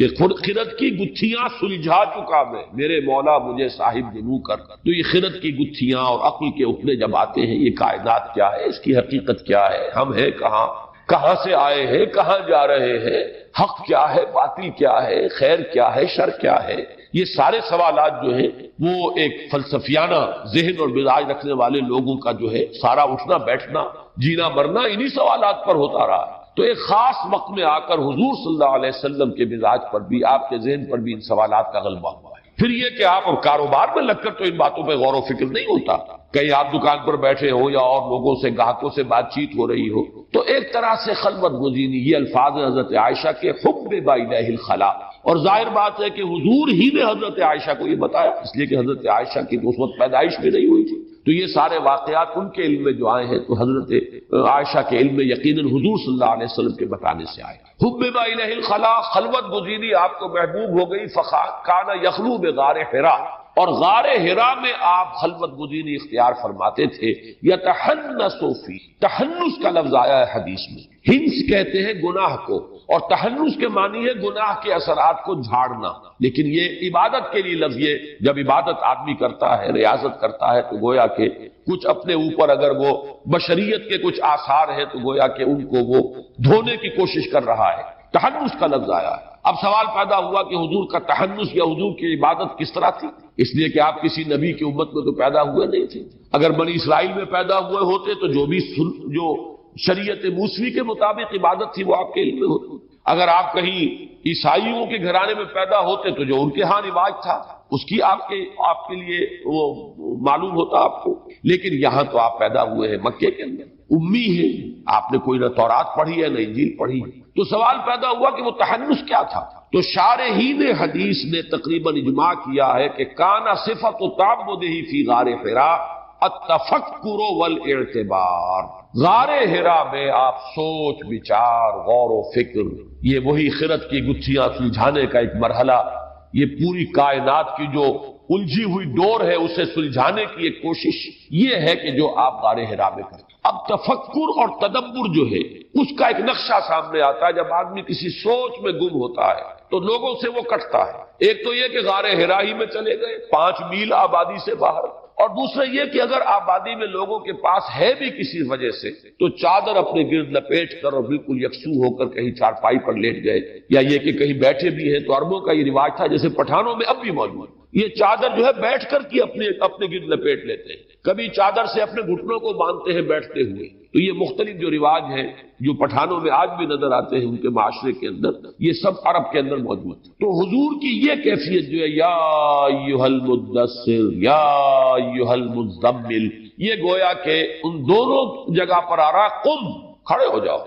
کہ خرد کی گتھیاں سلجھا چکا میں، میرے مولا مجھے صاحب جنو کر۔ تو یہ خرد کی گتھیاں اور عقل کے اپنے جب آتے ہیں، یہ کائنات کیا ہے، اس کی حقیقت کیا ہے، ہم ہیں کہاں، کہاں سے آئے ہیں، کہاں جا رہے ہیں، حق کیا ہے، باطل کیا ہے، خیر کیا ہے، شر کیا ہے، یہ سارے سوالات جو ہیں وہ ایک فلسفیانہ ذہن اور مزاج رکھنے والے لوگوں کا جو ہے سارا اٹھنا بیٹھنا جینا مرنا انہی سوالات پر ہوتا رہا ہے۔ تو ایک خاص وقت میں آ کر حضور صلی اللہ علیہ وسلم کے مزاج پر بھی، آپ کے ذہن پر بھی ان سوالات کا غلبہ ہوا ہے۔ پھر یہ کہ آپ اب کاروبار میں لگ کر تو ان باتوں پہ غور و فکر نہیں ہوتا، کہیں آپ دکان پر بیٹھے ہو یا اور لوگوں سے گاہکوں سے بات چیت ہو رہی ہو، تو ایک طرح سے خلوت گزینی، یہ الفاظ حضرت عائشہ کے حب با الہ الخلا، اور ظاہر بات ہے کہ حضور ہی نے حضرت عائشہ کو یہ بتایا، اس لیے کہ حضرت عائشہ کی تو اس وقت پیدائش بھی نہیں ہوئی تھی۔ تو یہ سارے واقعات ان کے علم میں جو آئے ہیں تو حضرت عائشہ کے علم میں یقیناً حضور صلی اللہ علیہ وسلم کے بتانے سے آئے۔ حب با الہ الخلا، خلوت گزینی آپ کو محبوب ہو گئی، کان یخلو بغار حرا، اور غار حرا میں آپ خلوت گزینی اختیار فرماتے تھے۔ یتحنس فی، تحنس کا لفظ آیا ہے حدیث میں، ہنس کہتے ہیں گناہ کو، اور تحنس کے معنی ہے گناہ کے اثرات کو جھاڑنا، لیکن یہ عبادت کے لیے لفظ، یہ جب عبادت آدمی کرتا ہے، ریاضت کرتا ہے، تو گویا کہ کچھ اپنے اوپر اگر وہ بشریت کے کچھ آثار ہیں تو گویا کہ ان کو وہ دھونے کی کوشش کر رہا ہے، تحنس کا لفظ آیا ہے۔ اب سوال پیدا ہوا کہ حضور کا تحنس یا حضور کی عبادت کس طرح تھی، اس لیے کہ آپ کسی نبی کی امت میں تو پیدا ہوئے نہیں تھے۔ اگر بنی اسرائیل میں پیدا ہوئے ہوتے تو جو شریعت موسوی کے مطابق عبادت تھی وہ آپ کے علم میں ہوتی۔ اگر آپ کہیں عیسائیوں کے گھرانے میں پیدا ہوتے تو جو ان کے ہاں رواج تھا اس کی آپ کے لیے وہ معلوم ہوتا آپ کو، لیکن یہاں تو آپ پیدا ہوئے ہیں مکے کے اندر، امی ہیں، آپ نے کوئی نہ تورات پڑھی ہے نہ انجیل پڑھی ہے، تو سوال پیدا ہوا کہ وہ تحنس کیا تھا۔ تو شارحین حدیث نے تقریباً اجماع کیا ہے کہ کانا صفت تعبدہ فی غار حرا التفکر والاعتبار، غار حرا میں آپ سوچ بچار غور و فکر، یہ وہی خرد کی گتھیاں سلجھانے کا ایک مرحلہ، یہ پوری کائنات کی جو الجھی ہوئی ڈور ہے اسے سلجھانے کی ایک کوشش، یہ ہے کہ جو آپ غار حرا میں کرتے۔ اب تفکر اور تدبر جو ہے اس کا ایک نقشہ سامنے آتا ہے جب آدمی کسی سوچ میں گم ہوتا ہے تو لوگوں سے وہ کٹتا ہے۔ ایک تو یہ کہ غار حرا ہی میں چلے گئے 5 میل آبادی سے باہر، اور دوسرا یہ کہ اگر آبادی میں لوگوں کے پاس ہے بھی کسی وجہ سے تو چادر اپنے گرد لپیٹ کر اور بالکل یکسو ہو کر کہیں چارپائی پر لیٹ گئے، یا یہ کہ کہیں بیٹھے بھی ہیں تو عربوں کا یہ رواج تھا جیسے پٹھانوں میں اب بھی موجود، یہ چادر جو ہے بیٹھ کر کی اپنے گرد لپیٹ لیتے ہیں، کبھی چادر سے اپنے گھٹنوں کو باندھتے ہیں بیٹھتے ہوئے۔ تو یہ مختلف جو رواج ہیں جو پٹھانوں میں آج بھی نظر آتے ہیں ان کے معاشرے کے اندر، یہ سب عرب کے اندر موجود ہے۔ تو حضور کی یہ کیفیت جو ہے یا ایھا المدثر یا ایھا المزمل، یہ گویا کہ ان دونوں جگہ پر آ رہا، قم، کھڑے ہو جاؤ،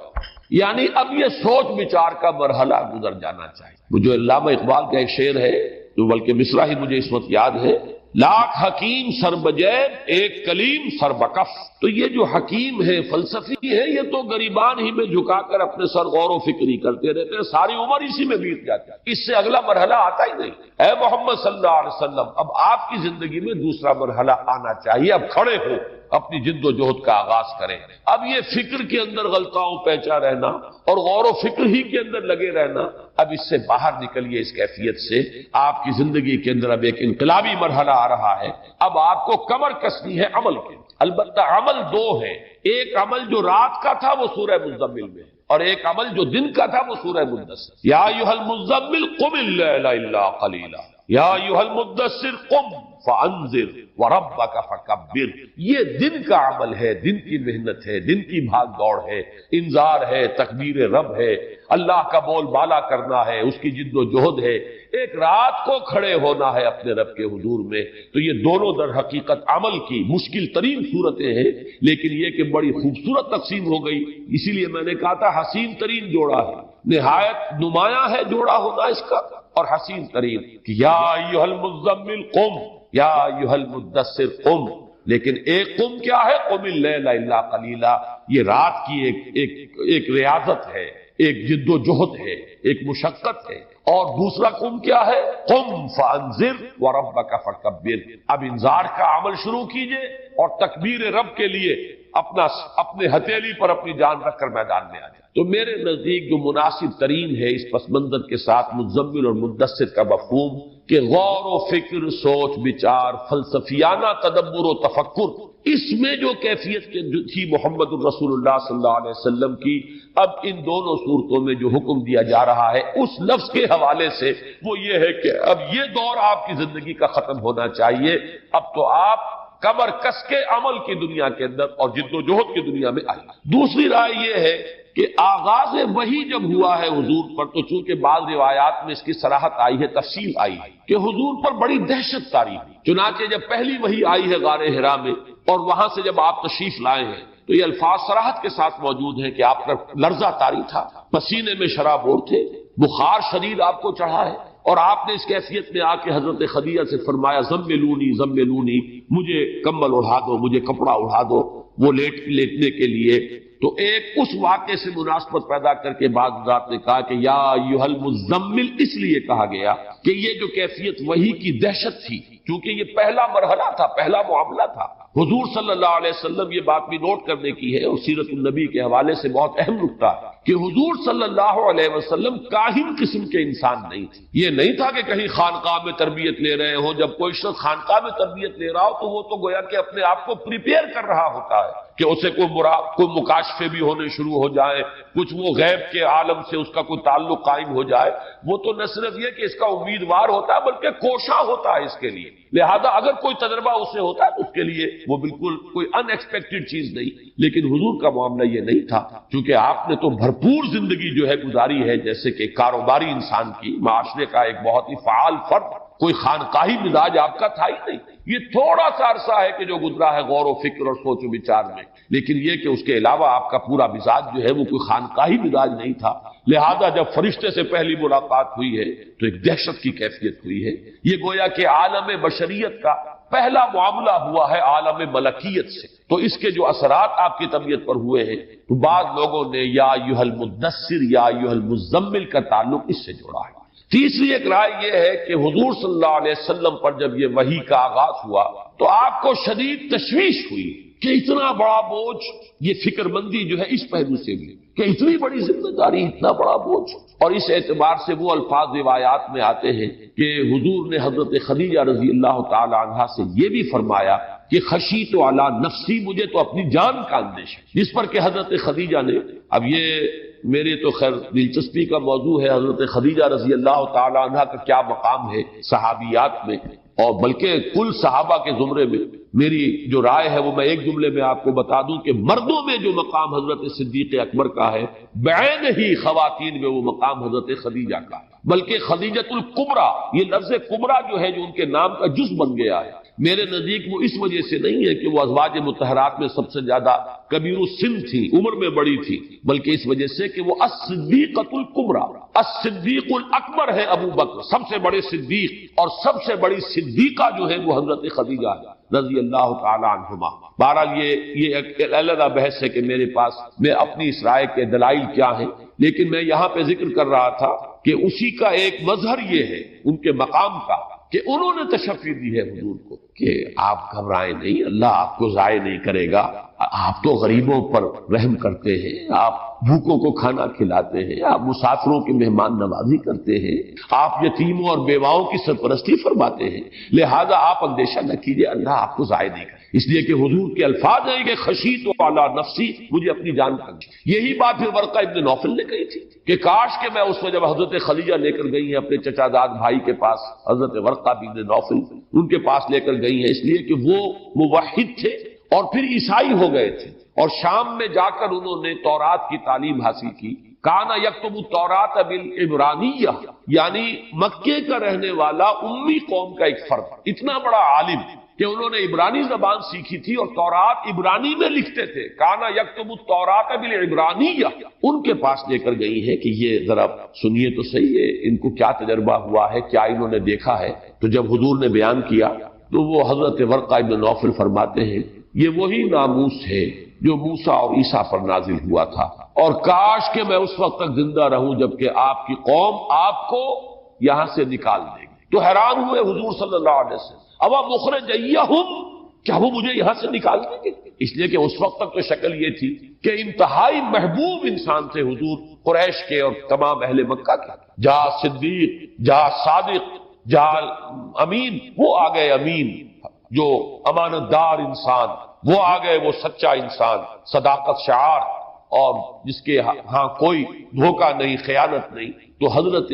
یعنی اب یہ سوچ بچار کا مرحلہ گزر جانا چاہیے۔ مجھے علامہ اقبال کا ایک شعر ہے جو بلکہ مصرع ہی مجھے اس وقت یاد ہے، لاکھ حکیم سر بجیب ایک کلیم سر بکف، تو یہ جو حکیم ہے فلسفی ہے یہ تو گریبان ہی میں جھکا کر اپنے سر غور و فکری کرتے رہتے ہیں، ساری عمر اسی میں بیت جاتی ہے، اس سے اگلا مرحلہ آتا ہی نہیں۔ اے محمد صلی اللہ علیہ وسلم، اب آپ کی زندگی میں دوسرا مرحلہ آنا چاہیے، اب کھڑے ہو، اپنی جد و جہد کا آغاز کریں۔ اب یہ فکر کے اندر غلطاؤں پیچا رہنا اور غور و فکر ہی کے اندر لگے رہنا، اب اس سے باہر نکلیے، اس کیفیت سے آپ کی زندگی کے اندر اب ایک انقلابی مرحلہ آ رہا ہے۔ اب آپ کو کمر کسنی ہے عمل کے، البتہ عمل 2 ہے، ایک عمل جو رات کا تھا وہ سورہ مزمل میں، اور ایک عمل جو دن کا تھا وہ سورہ مدثر۔ یا ایھا المزمل قم اللیل الا قلیلا، یا ایھا المدثر قم فانذر وربک فکبر، یہ دن کا عمل ہے، دن کی محنت ہے، دن کی بھاگ دوڑ ہے، انذار ہے، تکبیر رب ہے، اللہ کا بول بالا کرنا ہے، اس کی جد و جہد ہے، ایک رات کو کھڑے ہونا ہے اپنے رب کے حضور میں۔ تو یہ دونوں در حقیقت عمل کی مشکل ترین صورتیں ہیں، لیکن یہ کہ بڑی خوبصورت تقسیم ہو گئی، اسی لیے میں نے کہا تھا حسین ترین جوڑا ہے، نہایت نمایاں ہے جوڑا ہونا اس کا، اور حسین ترین کہ یا ایھا المزمل قم یا ایھا المدثر قم، لیکن ایک قم کیا ہے، قم اللیل الا قلیلا، یہ رات کی ایک ریاضت ہے، ایک جد و جہد ہے، ایک مشقت ہے، اور دوسرا قم کیا ہے، قم فانذر وربک فکبر، اب انذار کا عمل شروع کیجئے اور تکبیر رب کے لیے اپنے ہتھیلی پر اپنی جان رکھ کر میدان میں آ جائے۔ تو میرے نزدیک جو مناسب ترین ہے اس پس منظر کے ساتھ مزمل اور مدثر کا مفہوم کہ غور و فکر، سوچ بچار، فلسفیانہ تدبر و تفکر، اس میں جو کیفیت تھی محمد الرسول اللہ صلی اللہ علیہ وسلم کی، اب ان دونوں صورتوں میں جو حکم دیا جا رہا ہے اس لفظ کے حوالے سے وہ یہ ہے کہ اب یہ دور آپ کی زندگی کا ختم ہونا چاہیے، اب تو آپ کمر کس کے عمل کی دنیا کے اندر اور جد و جہد کی دنیا میں آئے۔ دوسری رائے یہ ہے کہ آغاز وحی جب ہوا ہے حضور پر، تو چونکہ بعض روایات میں اس کی صراحت آئی ہے، تفصیل آئی ہے کہ حضور پر بڑی دہشت طاری ہوئی۔ چنانچہ جب پہلی وحی آئی ہے غار حرا میں اور وہاں سے جب آپ تشریف لائے ہیں تو یہ الفاظ صراحت کے ساتھ موجود ہیں کہ آپ کا لرزہ طاری تھا، پسینے میں شرابور تھے، بخار شدید آپ کو چڑھا ہے، اور آپ نے اس کیفیت میں آ کے حضرت خدیجہ سے فرمایا زملونی زملونی، مجھے کمبل اڑا دو، مجھے کپڑا اڑا دو، وہ لیٹنے کے لیے۔ تو ایک اس واقعے سے مناسبت پیدا کر کے بعض حضرات نے کہا کہ یا ایھا المزمل اس لیے کہا گیا کہ یہ جو کیفیت وحی کی دہشت تھی، کیونکہ یہ پہلا مرحلہ تھا، پہلا معاملہ تھا۔ حضور صلی اللہ علیہ وسلم یہ بات بھی نوٹ کرنے کی ہے اور سیرت النبی کے حوالے سے بہت اہم نکتہ ہے کہ حضور صلی اللہ علیہ وسلم کاہن قسم کے انسان نہیں تھے۔ یہ نہیں تھا کہ کہیں خانقاہ میں تربیت لے رہے ہوں، جب کوئی شخص خانقاہ میں تربیت لے رہا ہو تو وہ تو گویا کہ اپنے آپ کو پریپیئر کر رہا ہوتا ہے کہ اسے کوئی مکاشفے بھی ہونے شروع ہو جائیں، کچھ وہ غیب کے عالم سے اس کا کوئی تعلق قائم ہو جائے۔ وہ تو نہ صرف یہ کہ اس کا امیدوار ہوتا ہے بلکہ کوشاں ہوتا ہے اس کے لیے، لہذا اگر کوئی تجربہ اسے ہوتا ہے تو اس کے لیے وہ بالکل کوئی ان ایکسپیکٹڈ چیز نہیں۔ لیکن حضور کا معاملہ یہ نہیں تھا، کیونکہ آپ نے تو بھرپور زندگی جو ہے گزاری ہے، جیسے کہ کاروباری انسان کی، معاشرے کا ایک بہت ہی فعال فرد، کوئی خانقاہی مزاج آپ کا تھا ہی نہیں۔ یہ تھوڑا سا عرصہ ہے کہ جو گزرا ہے غور و فکر اور سوچ و بچار میں، لیکن یہ کہ اس کے علاوہ آپ کا پورا مزاج جو ہے وہ کوئی خانقاہی مزاج نہیں تھا۔ لہذا جب فرشتے سے پہلی ملاقات ہوئی ہے تو ایک دہشت کی کیفیت ہوئی ہے۔ یہ گویا کہ عالم بشریت کا پہلا معاملہ ہوا ہے عالم ملکیت سے، تو اس کے جو اثرات آپ کی طبیعت پر ہوئے ہیں تو بعض لوگوں نے یا ایھا المدثر یا ایھا المزمل کا تعلق اس سے جوڑا ہے۔ تیسری ایک رائے یہ ہے کہ حضور صلی اللہ علیہ وسلم پر جب یہ وحی کا آغاز ہوا تو آپ کو شدید تشویش ہوئی کہ اتنا بڑا بوجھ، یہ فکر مندی جو ہے اس پہلو سے بھی کہ اتنی بڑی ذمہ داری، اتنا بڑا بوجھ، اور اس اعتبار سے وہ الفاظ روایات میں آتے ہیں کہ حضور نے حضرت خدیجہ رضی اللہ تعالی عنہا سے یہ بھی فرمایا کہ خشیت علی نفسی، مجھے تو اپنی جان کا اندیشہ، جس پر کہ حضرت خدیجہ نے، اب یہ میرے تو خیر دلچسپی کا موضوع ہے حضرت خدیجہ رضی اللہ تعالی عنہا کا کیا مقام ہے صحابیات میں، اور بلکہ کل صحابہ کے زمرے میں۔ میری جو رائے ہے وہ میں ایک جملے میں آپ کو بتا دوں کہ مردوں میں جو مقام حضرت صدیق اکبر کا ہے، بعین ہی خواتین میں وہ مقام حضرت خدیجہ کا ہے، بلکہ خدیجۃ الکبریٰ، یہ لفظ کبریٰ جو ہے جو ان کے نام کا جز بن گیا ہے، میرے نزدیک وہ اس وجہ سے نہیں ہے کہ وہ ازواج مطہرات میں سب سے زیادہ کبیر السن تھی، عمر میں بڑی تھی، بلکہ اس وجہ سے کہ وہ الصدیقۃ الکبریٰ، الصدیق الاکبر ہے ابو بکر، سب سے بڑے صدیق، اور سب سے بڑی صدیقہ جو ہے وہ حضرت خدیجہ ہے رضی اللہ تعالی عنہما۔ بہرحال یہ ایک علیحدہ بحث ہے کہ میرے پاس میں اپنی اس رائے کے دلائل کیا ہیں، لیکن میں یہاں پہ ذکر کر رہا تھا کہ اسی کا ایک مظہر یہ ہے ان کے مقام کا کہ انہوں نے تشفی دی ہے حضور کو کہ آپ گھبرائیں نہیں، اللہ آپ کو ضائع نہیں کرے گا، آپ تو غریبوں پر رحم کرتے ہیں، آپ بھوکوں کو کھانا کھلاتے ہیں، آپ مسافروں کی مہمان نوازی کرتے ہیں، آپ یتیموں اور بیواؤں کی سرپرستی فرماتے ہیں، لہذا آپ اندیشہ نہ کیجیے، اللہ آپ کو ضائع نہیں کرے۔ اس لیے کہ حضور کے الفاظ ہیں کہ خشیت علی نفسی، مجھے اپنی جان کا، یہی بات پھر ورقہ ابن نوفل نے کہی تھی کہ کاش کہ میں اس وقت جب حضرت خدیجہ لے کر گئی ہیں اپنے چچا داد بھائی کے پاس، حضرت ورقہ ابن نوفل ان کے پاس لے کر گئی ہیں، اس لیے کہ وہ موحد تھے اور پھر عیسائی ہو گئے تھے، اور شام میں جا کر انہوں نے تورات کی تعلیم حاصل کی۔ کانا یکتب التوراۃ بالعبرانیہ، یعنی مکے کا رہنے والا امی قوم کا ایک فرد، اتنا بڑا عالم کہ انہوں نے عبرانی زبان سیکھی تھی اور تورات عبرانی میں لکھتے تھے۔ کانا یکتب التوراۃ بالعبرانیہ، ان کے پاس لے کر گئی ہے کہ یہ ذرا سنیے تو صحیح ہے، ان کو کیا تجربہ ہوا ہے، کیا انہوں نے دیکھا ہے۔ تو جب حضور نے بیان کیا تو وہ حضرت ورقہ ابن نوفل فرماتے ہیں یہ وہی ناموس ہے جو موسیٰ اور عیسیٰ پر نازل ہوا تھا، اور کاش کہ میں اس وقت تک زندہ رہوں جبکہ آپ کی قوم آپ کو یہاں سے نکال دے گی۔ تو حیران ہوئے حضور صلی اللہ علیہ وسلم، اوا مخرجیہم، کیا وہ مجھے یہاں سے نکال دیں گے؟ اس لیے کہ اس وقت تک تو شکل یہ تھی کہ انتہائی محبوب انسان تھے حضور قریش کے اور تمام اہل مکہ کے، جا صدیق، جا صادق، جا امین، وہ آ گئے امین، جو امانت دار انسان، وہ آ گئے وہ سچا انسان، صداقت شعار، اور جس کے ہاں کوئی دھوکہ نہیں، خیانت نہیں۔ تو حضرت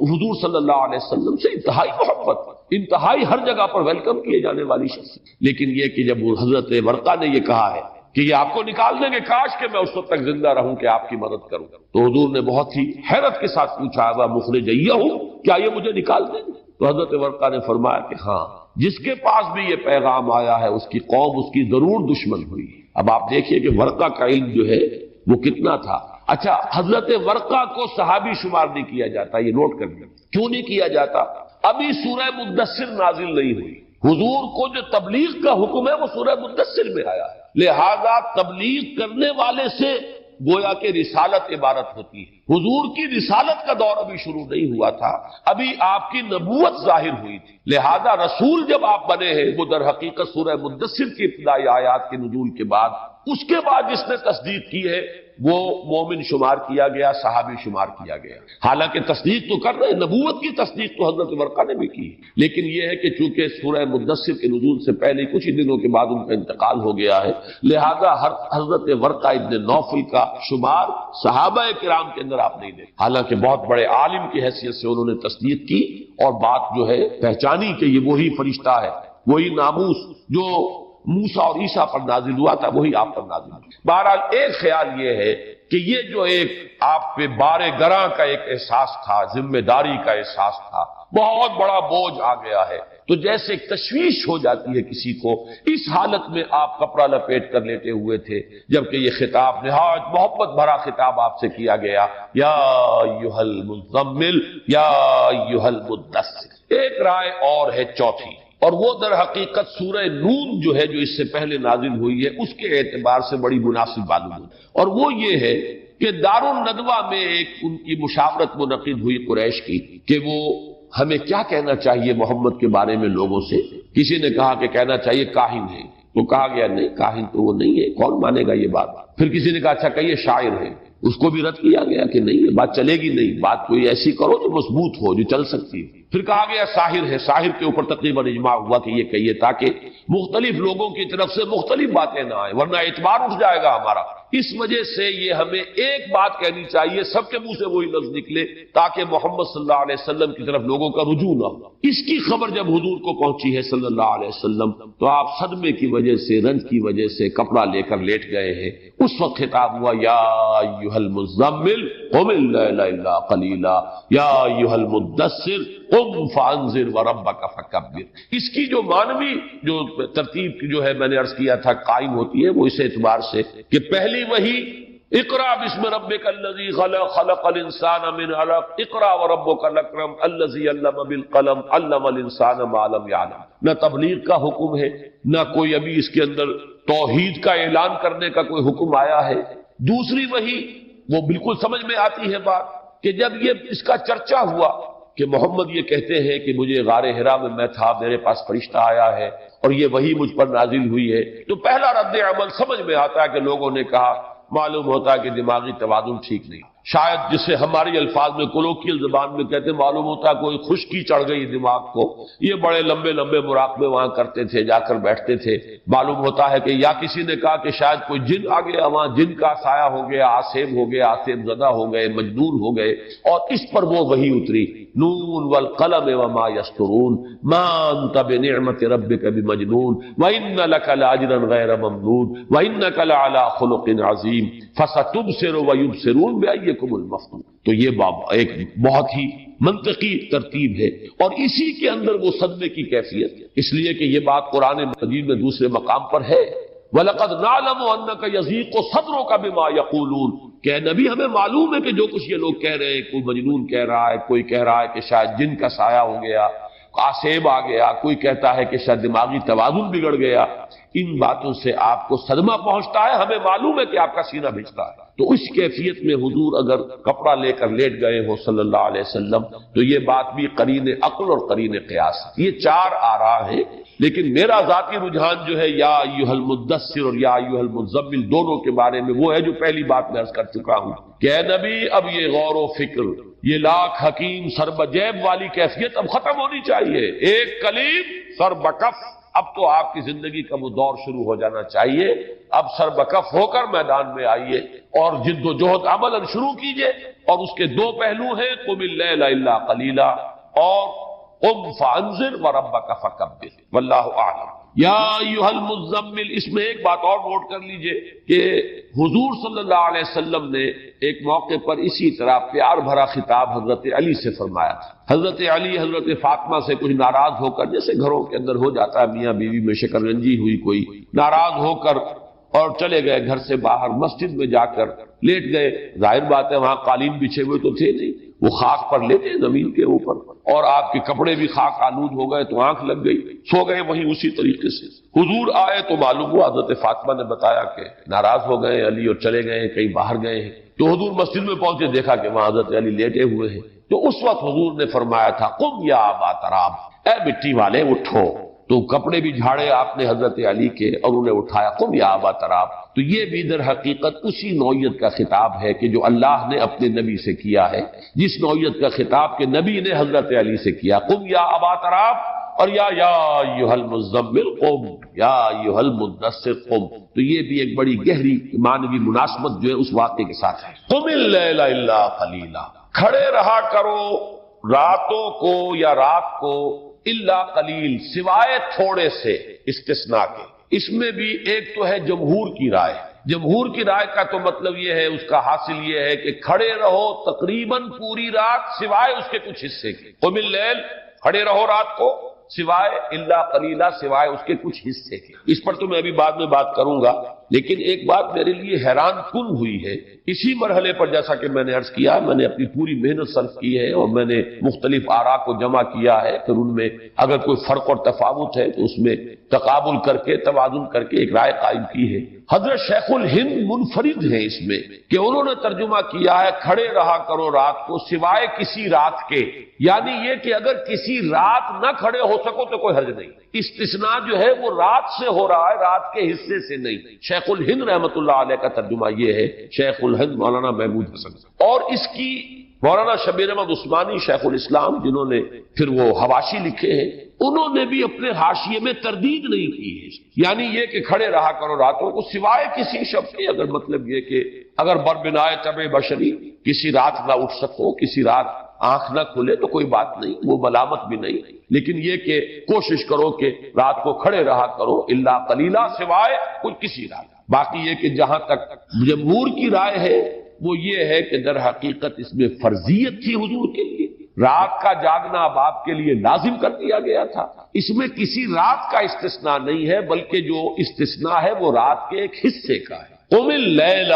حضور صلی اللہ علیہ وسلم سے انتہائی محبت، انتہائی ہر جگہ پر ویلکم کیے جانے والی شخص۔ لیکن یہ کہ جب حضرت ورقہ نے یہ کہا ہے کہ یہ آپ کو نکال دیں گے، کاش کہ میں اس وقت تک زندہ رہوں کہ آپ کی مدد کروں، تو حضور نے بہت ہی حیرت کے ساتھ پوچھا وہ مخرجیہ ہوں، کیا یہ مجھے نکال دیں گے؟ تو حضرت ورقہ نے فرمایا کہ ہاں، جس کے پاس بھی یہ پیغام آیا ہے اس کی قوم اس کی ضرور دشمن ہوئی۔ اب آپ دیکھیے کہ ورقہ کا علم جو ہے وہ کتنا تھا۔ اچھا، حضرت ورقہ کو صحابی شمار نہیں کیا جاتا، یہ نوٹ کر لیں۔ کیوں نہیں کیا جاتا؟ ابھی سورہ مدثر نازل نہیں ہوئی، حضور کو جو تبلیغ کا حکم ہے وہ سورہ مدثر میں آیا ہے، لہذا تبلیغ کرنے والے سے گویا کہ رسالت عبارت ہوتی ہے۔ حضور کی رسالت کا دور ابھی شروع نہیں ہوا تھا، ابھی آپ کی نبوت ظاہر ہوئی تھی، لہذا رسول جب آپ بنے ہیں وہ در حقیقت سورہ مدثر کی ابتدائی آیات کے نزول کے بعد، اس کے بعد جس نے تصدیق کی ہے وہ مومن شمار کیا گیا، صحابی شمار کیا گیا۔ حالانکہ تصدیق تو کر رہے ہیں، نبوت کی تصدیق تو حضرت ورقہ نے بھی کی، لیکن یہ ہے کہ چونکہ سورہ مدثر کے نزول سے پہلے کچھ ہی دنوں کے بعد ان کا انتقال ہو گیا ہے، لہذا حضرت ورقہ ابن نوفل کا شمار صحابہ کرام کے اندر آپ نہیں دیکھتے۔ حالانکہ بہت بڑے عالم کی حیثیت سے انہوں نے تصدیق کی اور بات جو ہے پہچانی کہ یہ وہی فرشتہ ہے، وہی ناموس جو موسیٰ اور عیسیٰ پر نازل ہوا تھا وہی آپ پر نازل ہوا۔ بہرحال ایک خیال یہ ہے کہ یہ جو ایک آپ پہ بار گراں کا ایک احساس تھا، ذمہ داری کا احساس تھا، بہت بڑا بوجھ آ گیا ہے، تو جیسے ایک تشویش ہو جاتی ہے کسی کو، اس حالت میں آپ کپڑا لپیٹ کر لیٹے ہوئے تھے، جبکہ یہ خطاب نہایت محبت بھرا خطاب آپ سے کیا گیا، یا ایھا المزمل یا ایھا المدثر۔ ایک رائے اور ہے چوتھی، اور وہ در حقیقت سورہ نون جو ہے جو اس سے پہلے نازل ہوئی ہے اس کے اعتبار سے بڑی مناسب معلوم ہوئی، اور وہ یہ ہے کہ دارالندوہ میں ایک ان کی مشاورت منعقد ہوئی قریش کی کہ وہ ہمیں کیا کہنا چاہیے محمد کے بارے میں لوگوں سے۔ کسی نے کہا کہ کہنا چاہیے کاہن ہے، تو کہا گیا نہیں، کاہن تو وہ نہیں ہے، کون مانے گا یہ بات۔ پھر کسی نے کہا اچھا کہیے شاعر ہے، اس کو بھی رد کیا گیا کہ نہیں، یہ بات چلے گی نہیں، بات کوئی ایسی کرو جو مضبوط ہو، جو چل سکتی ہے۔ پھر کہا گیا ساحر ہے، ساحر کے اوپر تقریباً اجماع ہوا کہ یہ کہیے تاکہ مختلف لوگوں کی طرف سے مختلف باتیں نہ آئیں، ورنہ اعتبار اٹھ جائے گا ہمارا۔ اس وجہ سے یہ ہمیں ایک بات کہنی چاہیے، سب کے منہ سے وہی لفظ نکلے تاکہ محمد صلی اللہ علیہ وسلم کی طرف لوگوں کا رجوع نہ ہو۔ اس کی خبر جب حضور کو پہنچی ہے صلی اللہ علیہ وسلم تو آپ صدمے کی وجہ سے، رنج کی وجہ سے کپڑا لے کر لیٹ گئے ہیں۔ اس وقت خطاب ہوا یا ایھا المزمل قم اللیل الا قلیلا یا ایھا المدثر قم فانذر وربک فکبر۔ اس کی جو معنوی جو ترتیب کی جو ہے میں نے عرض کیا تھا قائم ہوتی ہے وہ اس اعتبار سے کہ پہلی وہی اقرا بسم ربک الذی خلق، خلق الانسان من علق، اقرا وربک الاکرم الذی علم بالقلم، علم الانسان ما لم یعلم۔ نہ تبلیغ کا حکم ہے، نہ کوئی ابھی اس کے اندر توحید کا اعلان کرنے کا کوئی حکم آیا ہے۔ دوسری وہی وہ بالکل سمجھ میں آتی ہے بات کہ جب یہ اس کا چرچا ہوا کہ محمد یہ کہتے ہیں کہ مجھے غار حرا میں تھا، میرے پاس فرشتہ آیا ہے اور یہ وہی مجھ پر نازل ہوئی ہے، تو پہلا رد عمل سمجھ میں آتا ہے کہ لوگوں نے کہا معلوم ہوتا ہے کہ دماغی توازن ٹھیک نہیں، شاید جسے ہماری الفاظ میں کولوکیل زبان میں کہتے ہیں معلوم ہوتا ہے کوئی خشکی چڑھ گئی دماغ کو۔ یہ بڑے لمبے لمبے مراقبے وہاں کرتے تھے، جا کر بیٹھتے تھے، معلوم ہوتا ہے کہ یا کسی نے کہا کہ شاید کوئی جن آ گیا، وہاں جن کا سایہ ہو گیا، آسیب ہو گیا، آسیب زدہ ہو گئے، مجنون ہو گئے، اور اس پر وہ وحی اتری نون والقلم وما یسطرون ما انت بنعمت ربک بمجنون وان لک لاجرا غیر ممنون وانک لعلی خلق عظیم فستبصر ویبصرون بأیکم المفتون۔ تو یہ ایک بہت ہی منطقی ترتیب ہے، اور اسی کے اندر وہ صدمے کی کیفیت ہے، اس لیے کہ یہ بات قرآن مجید میں دوسرے مقام پر ہے وَلَقَدْ نَعْلَمُ أَنَّكَ يَضِيقُ صَدْرُكَ بِمَا يَقُولُونَ کہ نبی ہمیں معلوم ہے کہ جو کچھ یہ لوگ کہہ رہے ہیں، کوئی مجنون کہہ رہا ہے، کوئی کہہ رہا ہے کہ شاید جن کا سایہ ہو گیا، آسیب آ گیا، کوئی کہتا ہے کہ شاید دماغی توازن بگڑ گیا، ان باتوں سے آپ کو صدمہ پہنچتا ہے، ہمیں معلوم ہے کہ آپ کا سینہ بھیجتا ہے۔ تو اس کیفیت میں حضور اگر کپڑا لے کر لیٹ گئے ہو صلی اللہ علیہ وسلم تو یہ بات بھی قرین عقل اور قرین قیاس ہے۔ یہ چار آراء ہیں، لیکن میرا ذاتی رجحان جو ہے یا ایھا المدثر اور یا ایھا المزمل دونوں کے بارے میں وہ ہے جو پہلی بات میں عرض کر چکا ہوں کہ اے نبی اب یہ غور و فکر، یہ لاکھ حکیم سر بجیب والی کیفیت اب ختم ہونی چاہیے۔ ایک کلیم سر بکف، اب تو آپ کی زندگی کا وہ دور شروع ہو جانا چاہیے۔ اب سر بکف ہو کر میدان میں آئیے اور جد و جہد عملاً شروع کیجئے، اور اس کے دو پہلو ہیں قم اللیل الا قلیلا اور قم فانذر وربک فکبر، واللہ اعلم۔ یا ایھا المزمل، اس میں ایک بات اور نوٹ کر لیجئے کہ حضور صلی اللہ علیہ وسلم نے ایک موقع پر اسی طرح پیار بھرا خطاب حضرت علی سے فرمایا تھا۔ حضرت علی حضرت فاطمہ سے کچھ ناراض ہو کر، جیسے گھروں کے اندر ہو جاتا ہے، میاں بیوی میں شکر رنجی ہوئی، کوئی ناراض ہو کر اور چلے گئے گھر سے باہر، مسجد میں جا کر لیٹ گئے۔ ظاہر بات ہے وہاں قالین بچھے ہوئے تو تھے نہیں، وہ خاک پر لیٹے زمین کے اوپر، اور آپ کے کپڑے بھی خاک آلود ہو گئے تو آنکھ لگ گئی، سو گئے وہیں اسی طریقے سے۔ حضور آئے تو معلوم ہوا، حضرت فاطمہ نے بتایا کہ ناراض ہو گئے علی اور چلے گئے کہیں باہر گئے ہیں۔ تو حضور مسجد میں پہنچے، دیکھا کہ وہاں حضرت علی لیٹے ہوئے ہیں۔ تو اس وقت حضور نے فرمایا تھا قم یا ابا تراب، اے مٹی والے اٹھو۔ تو کپڑے بھی جھاڑے آپ نے حضرت علی کے اور انہیں اٹھایا، قم یا ابا تراب۔ تو یہ بھی در حقیقت اسی نوعیت کا خطاب ہے کہ جو اللہ نے اپنے نبی سے کیا ہے، جس نوعیت کا خطاب کہ نبی نے حضرت علی سے کیا، قم یا ابا تراب، اور یا ایھا المزمل قم، یا ایھا المدثر قم۔ تو یہ بھی ایک بڑی گہری معنوی مناسبت جو ہے اس واقعے کے ساتھ ہے۔ قم اللیل الا قلیلا، کھڑے رہا کرو راتوں کو یا رات کو، الا قلیل، سوائے تھوڑے سے، استثناء کے۔ اس میں بھی ایک تو ہے جمہور کی رائے، جمہور کی رائے کا تو مطلب یہ ہے، اس کا حاصل یہ ہے کہ کھڑے رہو تقریباً پوری رات سوائے اس کے کچھ حصے کے۔ قم اللیل، کھڑے رہو رات کو سوائے الا قلیلا، سوائے اس کے کچھ حصے کے۔ اس پر تو میں ابھی بعد میں بات کروں گا، لیکن ایک بات میرے لیے حیران کن ہوئی ہے، اسی مرحلے پر جیسا کہ میں نے عرض کیا، میں نے اپنی پوری محنت صرف کی ہے اور میں نے مختلف آراء کو جمع کیا ہے، پھر ان میں اگر کوئی فرق اور تفاوت ہے تو اس میں تقابل کر کے توازن کر کے ایک رائے قائم کی ہے۔ حضرت شیخ الہند منفرد ہیں اس میں کہ انہوں نے ترجمہ کیا ہے کھڑے رہا کرو رات کو سوائے کسی رات کے، یعنی یہ کہ اگر کسی رات نہ کھڑے ہو سکو تو کوئی حرج نہیں۔ استثناء جو ہے وہ رات سے ہو رہا ہے، رات کے حصے سے نہیں۔ شیخ الہند رحمت اللہ علیہ کا ترجمہ یہ ہے، شیخ الہند مولانا محمود حسن، اور اس کی مولانا شبیر احمد عثمانی شیخ الاسلام جنہوں نے پھر وہ حواشی لکھے ہیں، انہوں نے بھی اپنے حاشیے میں تردید نہیں کی ہے، یعنی یہ کہ کھڑے رہا کرو راتوں کو سوائے کسی شب کے، اگر مطلب یہ کہ اگر بربنائے طبع بشری کسی رات نہ اٹھ سکو، کسی رات آنکھ نہ کھلے تو کوئی بات نہیں، وہ ملامت بھی نہیں، لیکن یہ کہ کوشش کرو کہ رات کو کھڑے رہا کرو الا قلیلا، سوائے کوئی کسی رات۔ باقی یہ کہ جہاں تک جمہور کی رائے ہے وہ یہ ہے کہ در حقیقت اس میں فرضیت تھی حضور کے لیے، رات کا جاگنا اب آپ کے لیے لازم کر دیا گیا تھا، اس میں کسی رات کا استثناء نہیں ہے، بلکہ جو استثناء ہے وہ رات کے ایک حصے کا ہے۔ قم اللیل،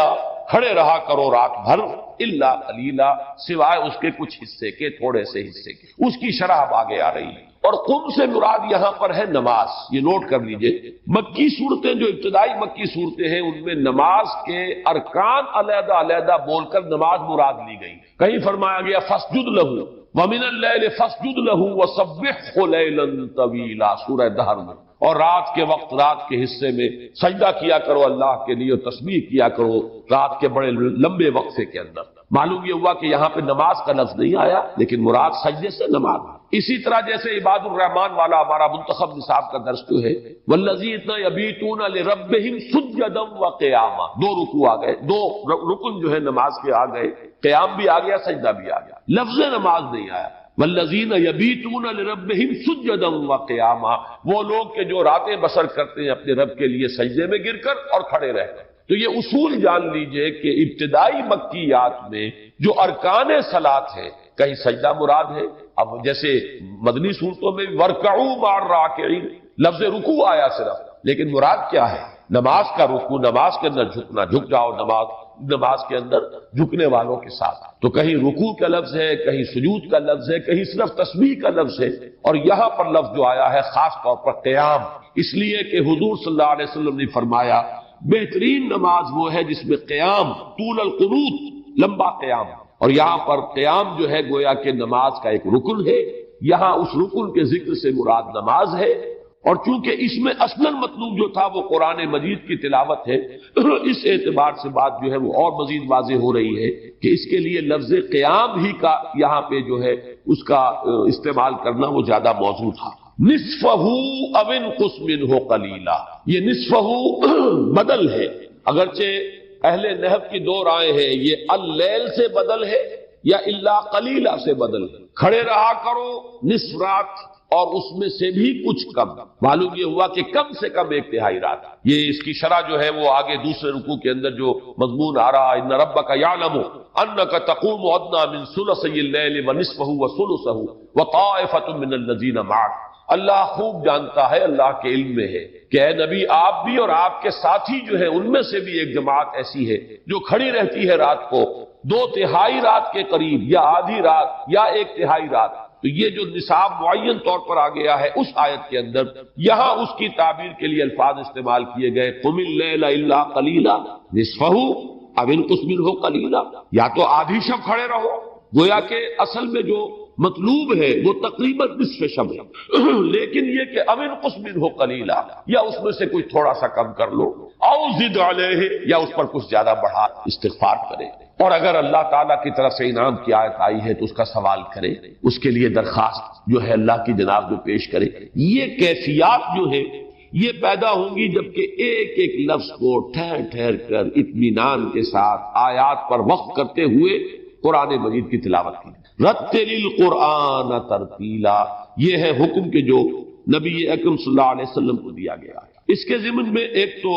کھڑے رہا کرو رات بھر، الا قلیلا، سوائے اس کے کچھ حصے کے، تھوڑے سے حصے کے۔ اس کی شرح اب آگے آ رہی ہے، اور قم سے مراد یہاں پر ہے نماز، یہ نوٹ کر لیجئے۔ مکی صورتیں جو ابتدائی مکی صورتیں ہیں ان میں نماز کے ارکان علیحدہ علیحدہ بول کر نماز مراد لی گئی، کہیں فرمایا گیا فاسجد لہ ومن اللیل فاسجد لہ وسبحہ لیلا طویلا، سورہ دہر میں، اور رات کے وقت رات کے حصے میں سجدہ کیا کرو اللہ کے لیے اور تسبیح کیا کرو رات کے بڑے لمبے وقفے کے اندر۔ معلوم یہ ہوا کہ یہاں پہ نماز کا لفظ نہیں آیا، لیکن مراد سجدے سے نماز۔ اسی طرح جیسے عباد الرحمن والا ہمارا منتخب نصاب کا درس جو ہے، والذین یبیتون لربہم سجدا وقیاما، دو رکوع آ گئے، دو رکن جو ہے نماز کے آ گئے، قیام بھی آ گیا، سجدہ بھی آ گیا، لفظ نماز نہیں آیا۔ والذین یبیتون لربہم سجدا وقیاما، وہ لوگ کہ جو راتیں بسر کرتے ہیں اپنے رب کے لیے سجدے میں گر کر اور کھڑے رہ کر۔ تو یہ اصول جان لیجئے کہ ابتدائی مکیات میں جو ارکان صلاۃ ہے، کہیں سجدہ مراد ہے، اب جیسے مدنی صورتوں میں ورکعوا مع الراکعین، لفظ رکوع آیا صرف، لیکن مراد کیا ہے؟ نماز کا رکوع، نماز کے اندر جھکنا، جھک جاؤ نماز کے اندر جھکنے والوں کے ساتھ۔ تو کہیں رکوع کا لفظ ہے، کہیں سجود کا لفظ ہے، کہیں صرف تسبیح کا لفظ ہے، اور یہاں پر لفظ جو آیا ہے خاص طور پر قیام، اس لیے کہ حضور صلی اللہ علیہ وسلم نے فرمایا بہترین نماز وہ ہے جس میں قیام، طول القنوت، لمبا قیام، اور یہاں پر قیام جو ہے گویا کہ نماز کا ایک رکن ہے، یہاں اس رکن کے ذکر سے مراد نماز ہے، اور چونکہ اس میں اصلاً مطلوب جو تھا وہ قرآن مجید کی تلاوت ہے، اس اعتبار سے بات جو ہے وہ اور مزید واضح ہو رہی ہے کہ اس کے لیے لفظ قیام ہی کا یہاں پہ جو ہے اس کا استعمال کرنا وہ زیادہ موزوں تھا۔ نصفہ او انقص منہ قلیلا، یہ نصفہ بدل ہے، اگرچہ اہل نحو کی دو رائے ہیں، یہ اللیل سے بدل ہے یا الا قلیلا سے بدل ہے۔ کھڑے رہا کرو نصف رات اور اس میں سے بھی کچھ کم، معلوم یہ ہوا کہ کم سے کم ایک تہائی رات۔ یہ اس کی شرح جو ہے وہ آگے دوسرے رکوع کے اندر جو مضمون آ رہا ہے، ان ربک یعلم انک تقوم ادنی من ثلثی اللیل ونصفہ وثلثہ وطائفۃ من الذین معک، اللہ خوب جانتا ہے، اللہ کے علم میں ہے کہ اے نبی آپ بھی اور آپ کے ساتھی جو ہے ان میں سے بھی ایک جماعت ایسی ہے جو کھڑی رہتی ہے رات کو دو تہائی رات کے قریب، یا آدھی رات یا ایک تہائی رات۔ تو یہ جو نصاب معین طور پر آ گیا ہے اس آیت کے اندر، یہاں اس کی تعبیر کے لیے الفاظ استعمال کیے گئے قم اللیل الا قلیلا نصفہ او انقص منہ قلیلا، یا تو آدھی شب کھڑے رہو، گویا کہ اصل میں جو مطلوب ہے وہ تقریباً نصف شب ہے، لیکن یہ کہ او انقص منہ قلیلا، یا اس میں سے کوئی تھوڑا سا کم کر لو، او زد علیہ، یا اس پر کچھ زیادہ بڑھا استغفار کرے، اور اگر اللہ تعالیٰ کی طرف سے انعام کی آیت آئی ہے تو اس کا سوال کرے، اس کے لیے درخواست جو ہے اللہ کی جناب میں پیش کرے۔ یہ کیفیات جو ہے یہ پیدا ہوں گی جبکہ ایک ایک لفظ کو ٹھہر ٹھہر کر اطمینان کے ساتھ آیات پر وقف کرتے ہوئے قرآن مجید کی تلاوت کی۔ رتل القرآن ترتیلا، یہ ہے حکم کہ جو نبی اکرم صلی اللہ علیہ وسلم کو دیا گیا ہے۔ اس کے ضمن میں ایک تو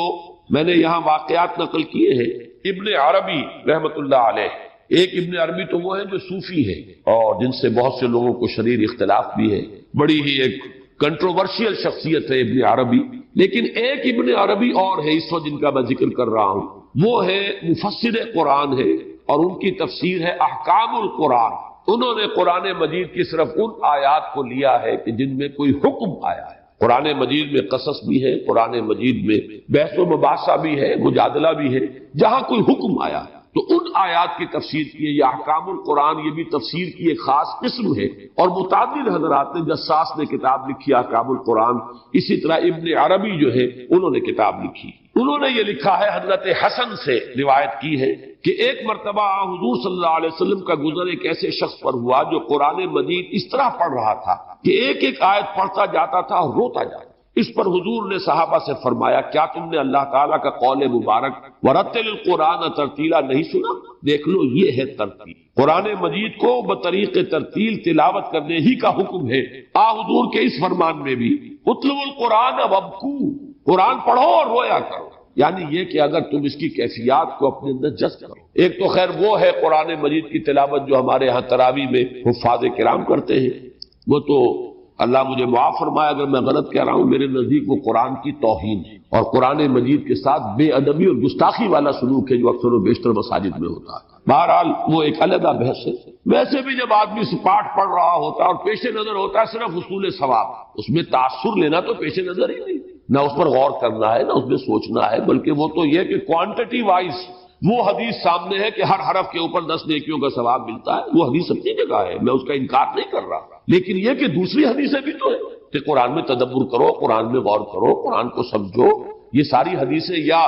میں نے یہاں واقعات نقل کیے ہیں ابن عربی رحمت اللہ علیہ، ایک ابن عربی تو وہ ہے جو صوفی ہے اور جن سے بہت سے لوگوں کو شدید اختلاف بھی ہے، بڑی ہی ایک کنٹروورشیل شخصیت ہے ابن عربی، لیکن ایک ابن عربی اور ہے اس وقت جن کا میں ذکر کر رہا ہوں، وہ ہے مفسر قرآن ہے اور ان کی تفسیر ہے احکام القرآن۔ انہوں نے قرآن مجید کی صرف ان آیات کو لیا ہے کہ جن میں کوئی حکم آیا ہے۔ قرآن مجید میں قصص بھی ہے، قرآن مجید میں بحث و مباحثہ بھی ہے، مجادلہ بھی ہے، جہاں کوئی حکم آیا ہے تو ان آیات کی تفسیر کی ہے۔ یہ احکام القرآن یہ بھی تفسیر کی ایک خاص قسم ہے، اور متعدد حضرات نے، جساس نے کتاب لکھی احکام القرآن، اسی طرح ابن عربی جو ہے انہوں نے کتاب لکھی۔ انہوں نے یہ لکھا ہے، حضرت حسن سے روایت کی ہے کہ ایک مرتبہ حضور صلی اللہ علیہ وسلم کا گزر ایک ایسے شخص پر ہوا جو قرآن مجید اس طرح پڑھ رہا تھا کہ ایک ایک آیت پڑھتا جاتا تھا اور روتا جاتا۔ اس پر حضور نے صحابہ سے فرمایا کیا تم نے اللہ تعالیٰ کا قول مبارک ورتل القرآن ترتیلا نہیں سنا؟ دیکھ لو یہ ہے ترتیل، قرآن مجید کو بطریق ترتیل تلاوت کرنے ہی کا حکم ہے۔ حضور کے اس فرمان میں بھی اتلو القرآن وابکو، قرآن پڑھو اور رویا کرو، یعنی یہ کہ اگر تم اس کی کیفیات کو اپنے اندر جذب کرو۔ ایک تو خیر وہ ہے قرآن مجید کی تلاوت جو ہمارے ہاں تراویح میں حفاظ کرام کرتے ہیں، وہ تو اللہ مجھے معاف فرمائے اگر میں غلط کہہ رہا ہوں، میرے نزدیک وہ قرآن کی توہین ہے اور قرآن مجید کے ساتھ بے ادبی اور گستاخی والا سلوک ہے جو اکثر و بیشتر مساجد میں ہوتا ہے۔ بہرحال وہ ایک علیحدہ بحث ہے۔ ویسے بھی جب آدمی پاٹھ پڑھ رہا ہوتا ہے اور پیش نظر ہوتا ہے صرف حصول ثواب، اس میں تاثر لینا تو پیش نظر ہی نہیں، نہ اس پر غور کرنا ہے، نہ اس میں سوچنا ہے، بلکہ وہ تو یہ کہ کوانٹٹی وائز وہ حدیث سامنے ہے کہ ہر حرف کے اوپر 10 نیکیوں کا ثواب ملتا ہے، وہ حدیث اپنی جگہ ہے، میں اس کا انکار نہیں کر رہا، لیکن یہ کہ دوسری حدیثیں بھی تو ہے کہ قرآن میں تدبر کرو، قرآن میں غور کرو، قرآن کو سمجھو۔ یہ ساری حدیثیں، یا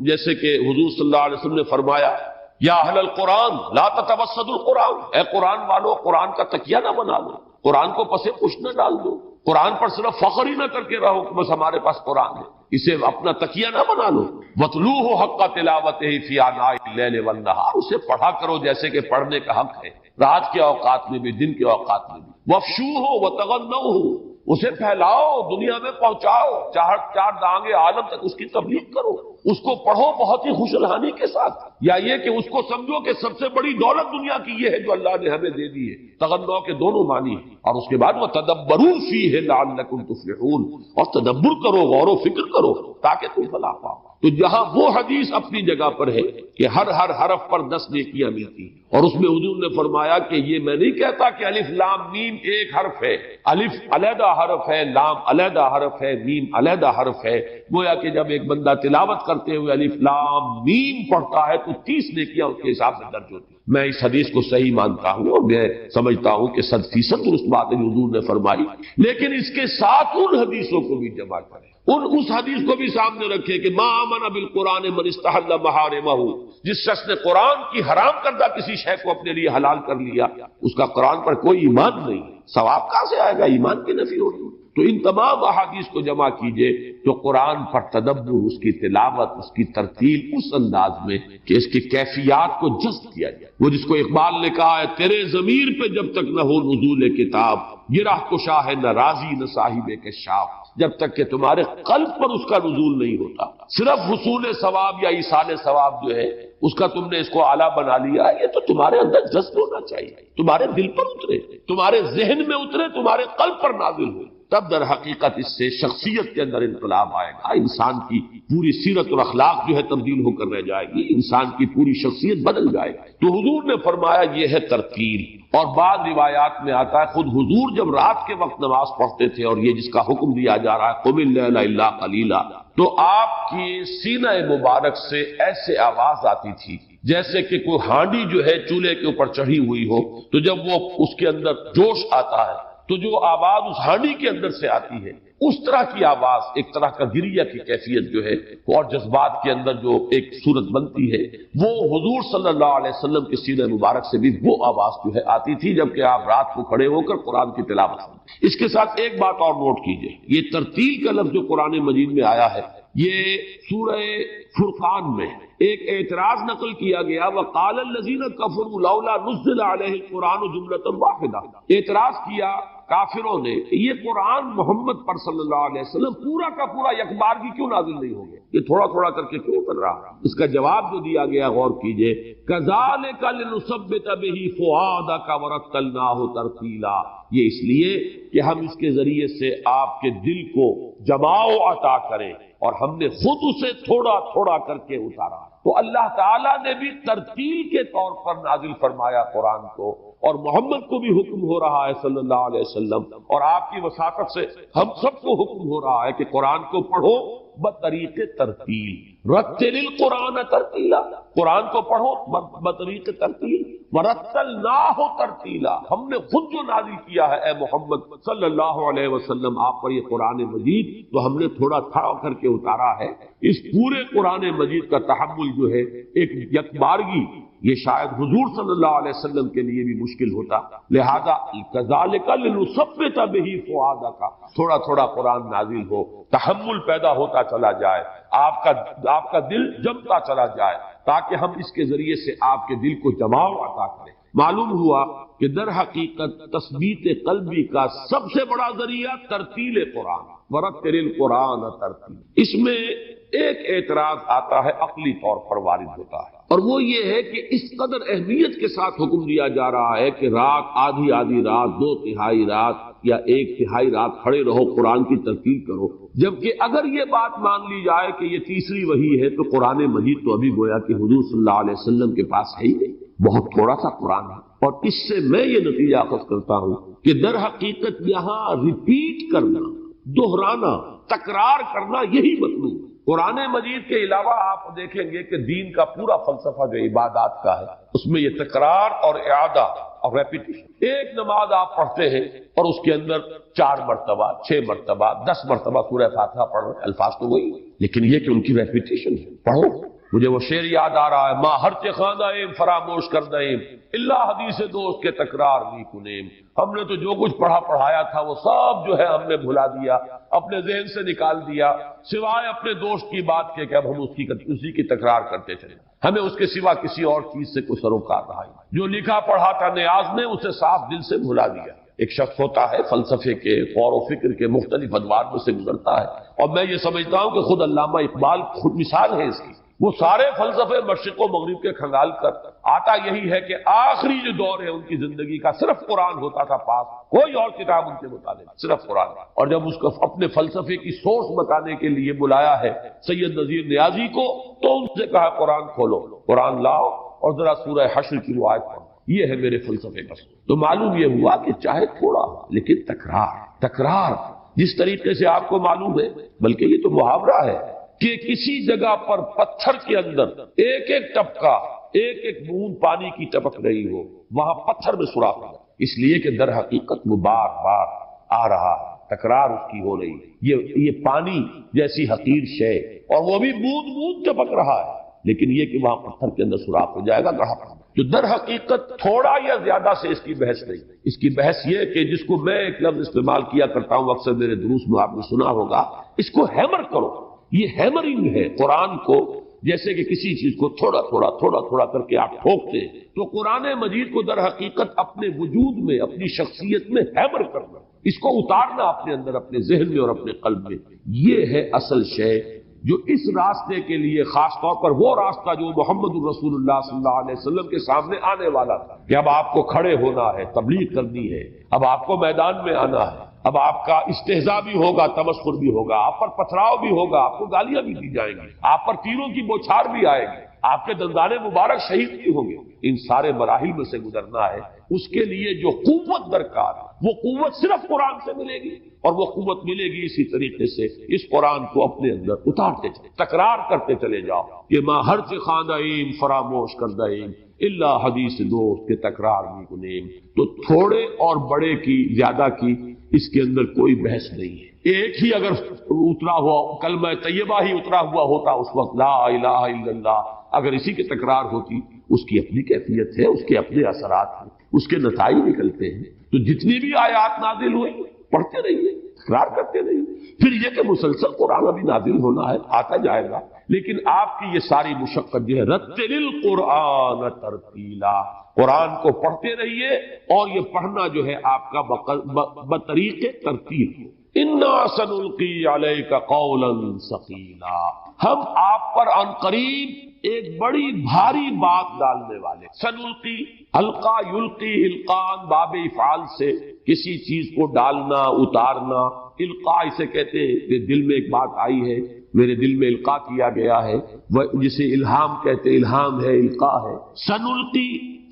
جیسے کہ حضور صلی اللہ علیہ وسلم نے فرمایا یا اہل القرآن لا تتوسدوا القرآن، اے قرآن والو قرآن کا تکیہ نہ بنا دو، قرآن کو پس پش نہ ڈال دو، قرآن پر صرف فخر ہی نہ کر کے رہو کہ بس ہمارے پاس قرآن ہے، اسے اپنا تکیہ نہ بنا لو۔ وَاتْلُوهُ حَقَّ تِلَاوَتِهِ فِي آنَاءِ اللَّيْلِ وَالنَّهَارِ، اسے پڑھا کرو جیسے کہ پڑھنے کا حق ہے، رات کے اوقات میں بھی، دن کے اوقات میں بھی۔ وَافْشُوهُ وَتَغَنَّوْهُ، اسے پھیلاؤ، دنیا میں پہنچاؤ، چار دانگے عالم تک اس کی تبلیغ کرو۔ اس کو پڑھو بہت ہی خوش الحانی کے ساتھ، یا یہ کہ اس کو سمجھو کہ سب سے بڑی دولت دنیا کی یہ ہے جو اللہ نے ہمیں دے دی ہے۔ تغنو کے دونوں معنی ہیں۔ اور اس کے بعد وہ تدبروا فیہ لعلکم تفلحون، اور تدبر کرو، غور و فکر کرو تاکہ تم فلاح پاؤ۔ تو جہاں وہ حدیث اپنی جگہ پر ہے کہ ہر حرف پر 10 نیکیاں ملتی، اور اس میں حضور نے فرمایا کہ یہ میں نہیں کہتا کہ الف لام میم ایک حرف ہے، الف علیحدہ حرف ہے، لام علیحدہ حرف ہے، میم علیحدہ حرف ہے۔ گویا کہ جب ایک بندہ تلاوت کرتے ہوئے الف لام میم پڑھتا ہے تو 30 نیکیاں اس کے حساب سے درج ہوتی ہیں۔ میں اس حدیث کو صحیح مانتا ہوں اور میں سمجھتا ہوں کہ 100% درست بات ہے جو حضور نے فرمائی، لیکن اس کے ساتھ ان حدیثوں کو بھی جمع کریں، اس حدیث کو بھی سامنے رکھے کہ ما آمن بالقرآن من استحل محارمہ، جس شخص نے قرآن کی حرام کردہ کسی شے کو اپنے لیے حلال کر لیا، اس کا قرآن پر کوئی ایمان نہیں، ثواب کہاں سے آئے گا؟ ایمان کی نفی ہوگی۔ تو ان تمام احادیث کو جمع کیجئے تو قرآن پر تدبر، اس کی تلاوت، اس کی ترتیل اس انداز میں کہ اس کی کیفیات کو جذب کیا جائے۔ وہ جس کو اقبال نے کہا ہے تیرے ضمیر پہ جب تک نہ ہو نزول کتاب، یہ راہ کشا ہے نہ راضی نہ صاحب کشاف، جب تک کہ تمہارے قلب پر اس کا نزول نہیں ہوتا۔ صرف حصول ثواب یا ایصال ثواب جو ہے اس کا تم نے اس کو اعلیٰ بنا لیا، یہ تو تمہارے اندر جذب ہونا چاہیے، تمہارے دل پر اترے، تمہارے ذہن میں اترے، تمہارے قلب پر نازل ہو، تب در حقیقت اس سے شخصیت کے اندر انقلاب آئے گا، انسان کی پوری سیرت اور اخلاق جو ہے تبدیل ہو کر رہ جائے گی، انسان کی پوری شخصیت بدل جائے گی۔ تو حضور نے فرمایا یہ ہے ترتیل۔ اور بعض روایات میں آتا ہے خود حضور جب رات کے وقت نماز پڑھتے تھے، اور یہ جس کا حکم دیا جا رہا ہے قم اللیل الا قلیلا، تو آپ کی سینہ مبارک سے ایسے آواز آتی تھی جیسے کہ کوئی ہانڈی جو ہے چولہے کے اوپر چڑھی ہوئی ہو، تو جب وہ اس کے اندر جوش آتا ہے تو جو آواز اس ہانڈی کے اندر سے آتی ہے، اس طرح کی آواز، ایک طرح کا گریہ کی کیفیت جو ہے اور جذبات کے اندر جو ایک صورت بنتی ہے، وہ حضور صلی اللہ علیہ وسلم کے سینہ مبارک سے بھی وہ آواز جو ہے آتی تھی جبکہ آپ رات کو کھڑے ہو کر قرآن کی تلاوت کرتے۔ اس کے ساتھ ایک بات اور نوٹ کیجئے، یہ ترتیل کا لفظ جو قرآن مجید میں آیا ہے، یہ سورہ فرقان میں ایک اعتراض نقل کیا گیا، وقال الذین کفروا لولا نزل علیہ القرآن جملۃ واحدہ، اعتراض کیا کافروں نے یہ قرآن محمد پر صلی اللہ علیہ وسلم پورا کا پورا یک بار کی کیوں نازل نہیں ہو گیا، یہ تھوڑا تھوڑا کر کے کیوں اتر رہا؟ اس کا جواب جو دیا گیا غور کیجئے، کذالک لنثبت بہ فؤادک ورتلناہ ترتیلا، یہ اس لیے کہ ہم اس کے ذریعے سے آپ کے دل کو جماؤ عطا کریں، اور ہم نے خود اسے تھوڑا تھوڑا کر کے اتارا۔ تو اللہ تعالیٰ نے بھی ترتیل کے طور پر نازل فرمایا قرآن کو، اور محمد کو بھی حکم ہو رہا ہے صلی اللہ علیہ وسلم، اور آپ کی وساطت سے ہم سب کو حکم ہو رہا ہے کہ قرآن کو پڑھو بطریق ترتیل، رتل القرآن ترتیلا، قرآن کو پڑھو بطریق ترتیل، ورتلناہ ترتیلا، ہم نے خود جو نازل کیا ہے اے محمد صلی اللہ علیہ وسلم آپ پر یہ قرآن مجید، تو ہم نے تھوڑا تھوڑا کر کے اتارا ہے۔ اس پورے قرآن مجید کا تحمل جو ہے ایک یکبارگی، یہ شاید حضور صلی اللہ علیہ وسلم کے لیے بھی مشکل ہوتا، لہذا کذالک لنثبت بہ فؤادک، تھوڑا تھوڑا قرآن نازل ہو، تحمل پیدا ہوتا چلا جائے، آپ کا دل جمتا چلا جائے، تاکہ ہم اس کے ذریعے سے آپ کے دل کو جماؤ عطا کریں۔ معلوم ہوا کہ در حقیقت تثبیت قلبی کا سب سے بڑا ذریعہ ترتیل قرآن، ورتل القرآن ترتیل۔ اس میں ایک اعتراض آتا ہے، عقلی طور پر وارد ہوتا ہے، اور وہ یہ ہے کہ اس قدر اہمیت کے ساتھ حکم دیا جا رہا ہے کہ رات، آدھی آدھی رات، 2/3 رات یا 1/3 رات کھڑے رہو، قرآن کی ترتیل کرو، جبکہ اگر یہ بات مان لی جائے کہ یہ تیسری وحی ہے تو قرآن مجید تو ابھی گویا کہ حضور صلی اللہ علیہ وسلم کے پاس ہے ہی نہیں، بہت تھوڑا سا قرآن ہے۔ اور اس سے میں یہ نتیجہ اخذ کرتا ہوں کہ در حقیقت یہاں ریپیٹ کرنا، دہرانا، تکرار کرنا یہی مطلوب ہے۔ قرآن مجید کے علاوہ آپ دیکھیں گے کہ دین کا پورا فلسفہ جو عبادات کا ہے، اس میں یہ تکرار اور اعادہ اور ریپیٹیشن۔ ایک نماز آپ پڑھتے ہیں اور اس کے اندر 4 مرتبہ، 6 مرتبہ، 10 مرتبہ سورہ فاتحہ پڑھ رہے ہیں، الفاظ تو وہی، لیکن یہ کہ ان کی ریپیٹیشن ہے۔ پڑھو، مجھے وہ شعر یاد آ رہا ہے، ماں ہر خاندہ فراموش کر دیں اللہ حدیث دوست کے تکرار نہیں کنیم، ہم نے تو جو کچھ پڑھایا تھا وہ سب جو ہے ہم نے بھلا دیا، اپنے ذہن سے نکال دیا، سوائے اپنے دوست کی بات کے کہ اب ہم اسی کی تکرار کرتے چلے، ہمیں اس کے سوا کسی اور چیز سے کوئی سروکار رہا ہی۔ جو لکھا پڑھا تھا نیاز نے اسے صاف دل سے بھلا دیا۔ ایک شخص ہوتا ہے فلسفے کے غور و فکر کے مختلف ادوار میں سے گزرتا ہے، اور میں یہ سمجھتا ہوں کہ خود علامہ اقبال خود مثال ہے اس کی۔ وہ سارے فلسفے مشرق و مغرب کے کھنگال کر آتا یہی ہے کہ آخری جو دور ہے ان کی زندگی کا صرف قرآن ہوتا تھا پاس، کوئی اور کتاب ان کے مطالعے صرف قرآن۔ اور جب اس کو اپنے فلسفے کی سورس بتانے کے لیے بلایا ہے سید نذیر نیازی کو، تو ان سے کہا قرآن کھولو، قرآن لاؤ اور ذرا سورہ حشر کی وہ آیت پڑھو، یہ ہے میرے فلسفے کا۔ تو معلوم یہ ہوا کہ چاہے تھوڑا لیکن تکرار جس طریقے سے آپ کو معلوم ہے، بلکہ یہ تو محاورہ ہے کہ کسی جگہ پر پتھر کے اندر ایک ایک ٹپکا، ایک ایک بوند پانی کی ٹپک رہی ہو، وہاں پتھر میں سوراخ ہو، اس لیے کہ در حقیقت وہ بار بار آ رہا ہے، تکرار اس کی ہو رہی ہے۔ یہ پانی جیسی حقیر شے، اور وہ بھی بوند بوند ٹپک رہا ہے، لیکن یہ کہ وہاں پتھر کے اندر سوراخ ہو جائے گا، گڑھا پڑا۔ تو در حقیقت تھوڑا یا زیادہ سے اس کی بحث نہیں، اس کی بحث یہ کہ جس کو میں ایک لفظ استعمال کیا کرتا ہوں اکثر میرے دروس میں، آپ نے سنا ہوگا، اس کو ہیمر کرو۔ یہ ہیمرنگ ہے قرآن کو، جیسے کہ کسی چیز کو تھوڑا تھوڑا کر کے آپ ٹھوکتے ہیں، تو قرآن مجید کو در حقیقت اپنے وجود میں، اپنی شخصیت میں ہیمر کرنا، اس کو اتارنا اپنے اندر، اپنے ذہن میں اور اپنے قلب میں، یہ ہے اصل شے جو اس راستے کے لیے، خاص طور پر وہ راستہ جو محمد الرسول اللہ صلی اللہ علیہ وسلم کے سامنے آنے والا تھا، کہ اب آپ کو کھڑے ہونا ہے، تبلیغ کرنی ہے، اب آپ کو میدان میں آنا ہے، اب آپ کا استہزاء بھی ہوگا، تمسخر بھی ہوگا، آپ پر پتھراؤ بھی ہوگا، آپ کو گالیاں بھی دی جائیں گی، آپ پر تیروں کی بوچھار بھی آئے گی، آپ کے دندانے مبارک شہید بھی ہوں گے۔ ان سارے مراحل میں سے گزرنا ہے، اس کے لیے جو قوت درکار ہے وہ قوت صرف قرآن سے ملے گی، اور وہ قوت ملے گی اسی طریقے سے اس قرآن کو اپنے اندر اتارتے چلے، تکرار کرتے چلے جاؤ کہ ماں ہر خاندائیم فراموش کردائیم اللہ حدیث دوست کے تکرار نہیں کنیم۔ تو تھوڑے اور بڑے کی، زیادہ کی، اس کے اندر کوئی بحث نہیں ہے۔ ایک ہی اگر اترا ہوا کلمہ طیبہ ہی اترا ہوا ہوتا اس وقت، لا الہ الا اللہ، اگر اسی کی تکرار ہوتی، اس کی اپنی کیفیت ہے، اس کے اپنے اثرات ہیں، اس کے نتائج نکلتے ہیں۔ تو جتنی بھی آیات نازل ہوئی پڑھتے رہیے، تکرار کرتے رہیے۔ پھر یہ کہ مسلسل قرآن ابھی نازل ہونا ہے، آتا جائے گا، لیکن آپ کی یہ ساری مشقت جو ہے، رتل القرآن ترتیلا، قرآن کو پڑھتے رہیے، اور یہ پڑھنا جو ہے آپ کا بطریق ترتیل۔ انا سنلقی علیک قولا ثقیلا، ہم آپ پر عن قریب ایک بڑی بھاری بات ڈالنے والے۔ سنلقی، القا یلقی، القان باب افعال سے کسی چیز کو ڈالنا، اتارنا۔ القا اسے کہتے ہیں کہ دل میں ایک بات آئی ہے، میرے دل میں القا کیا گیا ہے، جسے الہام کہتے، الہام ہے، القا ہے۔ سنلقی،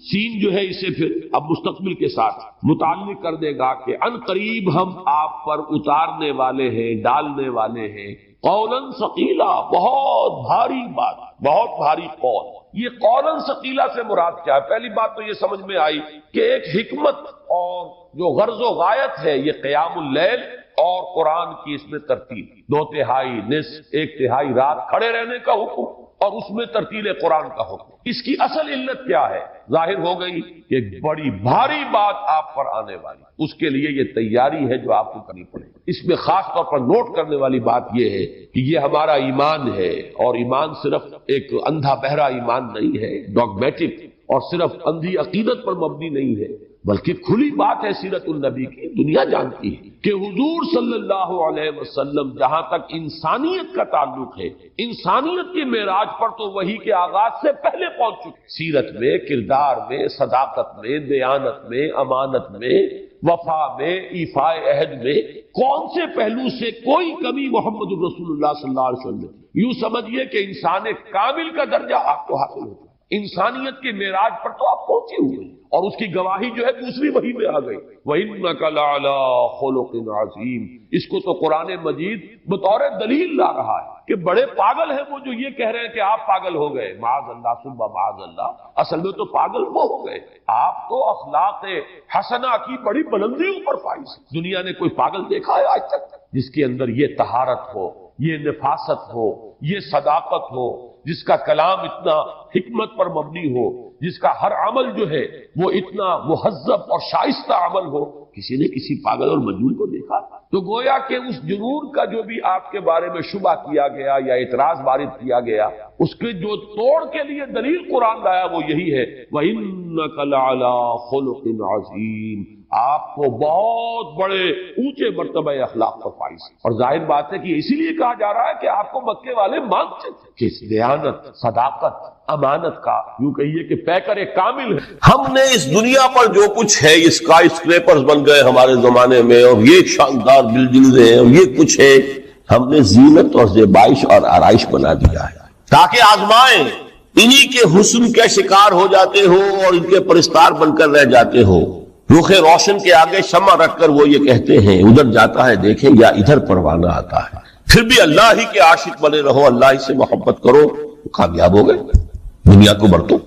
سین جو ہے اسے پھر اب مستقبل کے ساتھ متعلق کر دے گا کہ ان قریب ہم آپ پر اتارنے والے ہیں، ڈالنے والے ہیں، قولا ثقیلا، بہت بھاری بات، بہت بھاری قول۔ یہ قولا ثقیلا سے مراد کیا ہے؟ پہلی بات تو یہ سمجھ میں آئی کہ ایک حکمت اور جو غرض و غایت ہے یہ قیام اللیل اور قرآن کی اس میں ترتیب، 2/3 نصف، 1/3 رات کھڑے رہنے کا حکم، اور اس میں ترتیل قرآن کا حکم۔ اس کی اصل علت کیا ہے؟ ظاہر ہو گئی کہ ایک بڑی بھاری بات آپ پر آنے والی، اس کے لیے یہ تیاری ہے جو آپ کو کرنی پڑے گی۔ اس میں خاص طور پر نوٹ کرنے والی بات یہ ہے کہ یہ ہمارا ایمان ہے، اور ایمان صرف ایک اندھا بہرا ایمان نہیں ہے، ڈاگمیٹک اور صرف اندھی عقیدت پر مبنی نہیں ہے، بلکہ کھلی بات ہے سیرت النبی کی۔ دنیا جانتی ہے کہ حضور صلی اللہ علیہ وسلم جہاں تک انسانیت کا تعلق ہے، انسانیت کے معراج پر تو وحی کے آغاز سے پہلے پہنچ چکے۔ سیرت میں، کردار میں، صداقت میں، دیانت میں، امانت میں، وفا میں، ایفاء عہد میں، کون سے پہلو سے کوئی کمی محمد الرسول اللہ صلی اللہ علیہ وسلم میں؟ یوں سمجھیے کہ انسان کامل کا درجہ آپ کو حاصل ہوتا ہے، انسانیت کے معراج پر تو آپ پہنچے ہوئے ہیں، اور اس کی گواہی جو ہے دوسری وحی میں آ گئی، وَإِنَّكَ لَعَلَىٰ خُلُقٍ عَظِيمٍ۔ اس کو تو قرآن مجید بطور دلیل لا رہا ہے کہ بڑے پاگل ہیں وہ جو یہ کہہ رہے ہیں کہ آپ پاگل ہو گئے، معاذ اللہ ثم معاذ اللہ، اصل میں تو پاگل وہ ہو گئے، آپ تو اخلاق حسنہ کی بڑی بلندیوں پر فائز۔ دنیا نے کوئی پاگل دیکھا ہے آج تک جس کے اندر یہ طہارت ہو، یہ نفاست ہو، یہ صداقت ہو، جس کا کلام اتنا حکمت پر مبنی ہو، جس کا ہر عمل جو ہے وہ اتنا مہذب اور شائستہ عمل ہو؟ کسی نے کسی پاگل اور مجنون کو دیکھا؟ تو گویا کہ اس جنون کا جو بھی آپ کے بارے میں شبہ کیا گیا یا اعتراض وارد کیا گیا، اس کے جو توڑ کے لیے دلیل قرآن لایا وہ یہی ہے، وَإِنَّكَ لَعَلَىٰ خُلُقٍ عَظِيمٍ۔ آپ کو بہت بڑے اونچے مرتبہ اخلاق پر فائز، اور ظاہر بات ہے کہ اسی لیے کہا جا رہا ہے کہ آپ کو مکے والے مانگتے تھے کہ دیانت، صداقت، امانت کا یوں کہیے کہ پیکر کامل ہے۔ ہم نے اس دنیا پر جو کچھ ہے، یہ اسکائی اسکریپرز بن گئے ہمارے زمانے میں، اور یہ شاندار بلڈنگز ہیں اور یہ کچھ ہے، ہم نے زینت اور زیبائش اور آرائش بنا دیا ہے تاکہ آزمائیں، انہی کے حسن کے شکار ہو جاتے ہو اور ان کے پرستار بن کر رہ جاتے ہو۔ رخ روشن کے آگے شمع رکھ کر وہ یہ کہتے ہیں ادھر جاتا ہے دیکھیں یا ادھر پروانہ آتا ہے۔ پھر بھی اللہ ہی کے عاشق بنے رہو، اللہ ہی سے محبت کرو، کامیاب ہو گئے دنیا کو برتو۔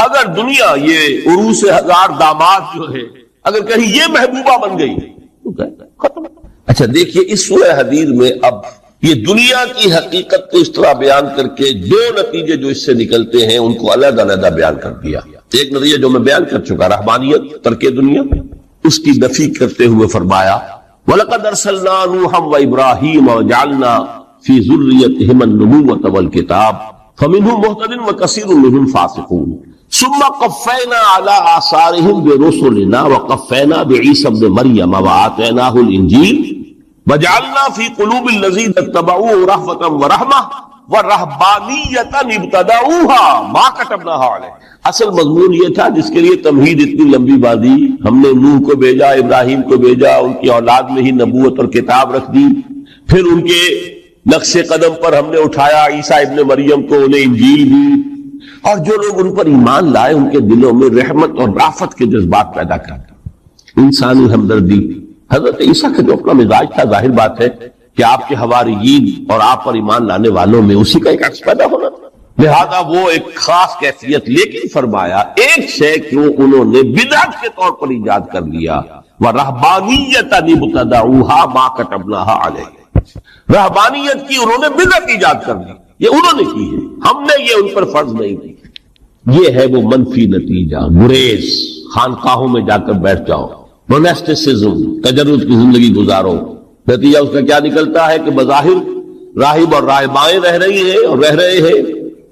اگر دنیا یہ عروس ہزار داماد جو ہے اگر کہیں یہ محبوبہ بن گئی تو ختم۔ اچھا دیکھیے اس سورہ حدید میں اب یہ دنیا کی حقیقت کو اس طرح بیان کر کے دو نتیجے جو اس سے نکلتے ہیں ان کو علیحدہ علیحدہ بیان کر دیا۔ ایک نتیجہ جو میں بیان کر چکا، رہبانیت، ترک دنیا، اس کی نفی کرتے ہوئے فرمایا وَلَقَدْ أَرْسَلْنَا نُوحًا وَإِبْرَاهِيمَ وَجَعَلْنَا فِي ذُرِّيَّتِهِمَا النُّبُوَّةَ وَالْكِتَابَ فَمِنْهُمْ مُهْتَدٍ وَكَثِيرٌ مِّنْهُمْ فَاسِقُونَ ثُمَّ قَفَّيْنَا عَلَىٰ آثَارِهِمْ بِرُسُلِنَا وَقَفَّيْنَا بِعِيسَى ابْنِ مَرْيَمَ وَآتَيْنَاهُ الْإِنجِيلَ وَجَعَلْنَا فِي قُلُوبِ الَّذِينَ اتَّبَعُوهُ رَأْفَةً وَرَحْمَةً وَرَهْبَانِيَّةً ابْتَدَعُوهَا مَا كَتَبْنَاهَا عَلَيْهِمْ۔ اصل مضمون یہ تھا جس کے لیے تمہید اتنی لمبی باندھی، ہم نے نوح کو بھیجا، ابراہیم کو بھیجا، ان کی اولاد میں ہی نبوت اور کتاب رکھ دی، پھر ان کے نقش قدم پر ہم نے اٹھایا عیسیٰ ابن مریم کو، انہیں انجیل دی، اور جو لوگ ان پر ایمان لائے ان کے دلوں میں رحمت اور رافت کے جذبات پیدا کر دی، انسانی ہمدردی۔ حضرت عیسیٰ کا جو اپنا مزاج تھا، ظاہر بات ہے کہ آپ کے حواریین اور آپ پر ایمان لانے والوں میں اسی کا ایک عکس پیدا ہونا تھا، لہذا وہ ایک خاص کیفیت۔ لیکن فرمایا ایک شے کیوں انہوں نے بدعت کے طور پر ایجاد کر لیا، وَرَهْبَانِيَّةً ابْتَدَعُوهَا مَا كَتَبْنَاهَا عَلَيْهِمْ، رہبانیت کی انہوں نے بدعت ایجاد کر لی، یہ انہوں نے کی ہے، ہم نے یہ ان پر فرض نہیں کی۔ یہ ہے وہ منفی نتیجہ، گریز، خانقاہوں میں جا کر بیٹھ جاؤ، موناسٹسزم، تجرد کی زندگی گزارو، نتیجہ اس کا کیا نکلتا ہے کہ بظاہر راہب اور راہبائیں رہ رہی ہیں اور رہ رہے ہیں،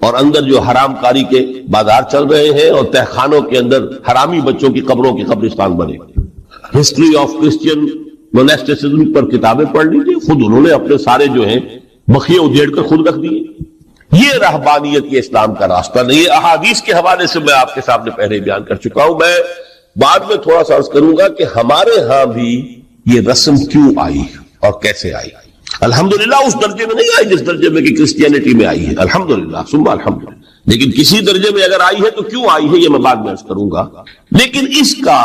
اور اندر جو حرام کاری کے بازار چل رہے ہیں، اور تہخانوں کے اندر حرامی بچوں کی قبروں کے قبرستان بنے۔ ہسٹری آف کرسچین موناسٹسزم پر کتابیں پڑھ لیجیے، خود انہوں نے اپنے سارے جو ہیں بخیے ادھیڑ کر خود رکھ دیے۔ یہ رہبانیت یہ اسلام کا راستہ نہیں ہے۔ احادیث کے حوالے سے میں آپ کے سامنے پہلے بیان کر چکا ہوں، میں بعد میں تھوڑا سا عرض کروں گا کہ ہمارے ہاں بھی یہ رسم کیوں آئی اور کیسے آئی۔ الحمدللہ اس درجے میں نہیں آئی جس درجے میں کہ کرسچینٹی میں آئی ہے، الحمدللہ ثم الحمدللہ، لیکن کسی درجے میں اگر آئی ہے تو کیوں آئی ہے یہ میں بعد میں عرض کروں گا۔ لیکن اس کا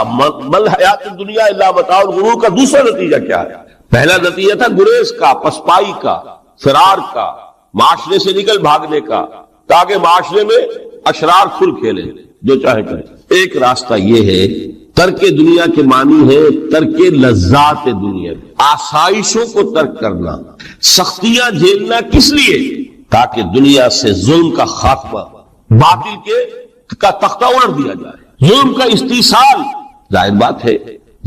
مل حیات الدنیا الا متاع الغرور کا دوسرا نتیجہ کیا ہے؟ پہلا نتیجہ تھا گریز کا، پسپائی کا، فرار کا، معاشرے سے نکل بھاگنے کا، تاکہ معاشرے میں اشرار کھل کھیلے جو چاہے کرے۔ ایک راستہ یہ ہے، ترک دنیا کے معنی ہے ترک لذات دنیا، آسائشوں کو ترک کرنا، سختیاں جھیلنا، کس لیے؟ تاکہ دنیا سے ظلم کا خاتمہ، باطل کا تختہ الٹ دیا جائے، ظلم کا استیصال۔ ظاہر بات ہے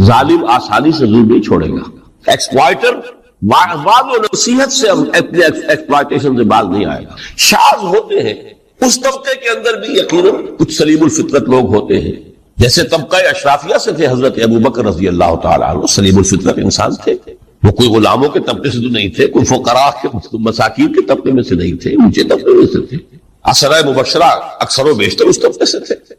ظالم آسانی سے ظلم نہیں چھوڑے گا، ایکسپلائٹر وعد و نصیحت سے اپنے ایکسپلائٹیشن سے باز نہیں آئے گا۔ شاذ ہوتے ہیں اس طبقے کے اندر بھی یقیناً کچھ سلیم الفطرت لوگ ہوتے ہیں، جیسے طبقہ اشرافیہ سے تھے حضرت ابو بکر رضی اللہ تعالیٰ عنہ، سلیم الفطرت انسان تھے، وہ کوئی غلاموں کے طبقے سے تو نہیں تھے، کوئی فقراء کے مساکین کے طبقے میں سے نہیں تھے، اونچے طبقے میں سے تھے، عشرہ مبشرہ اکثر و بیشتر اس طبقے سے تھے۔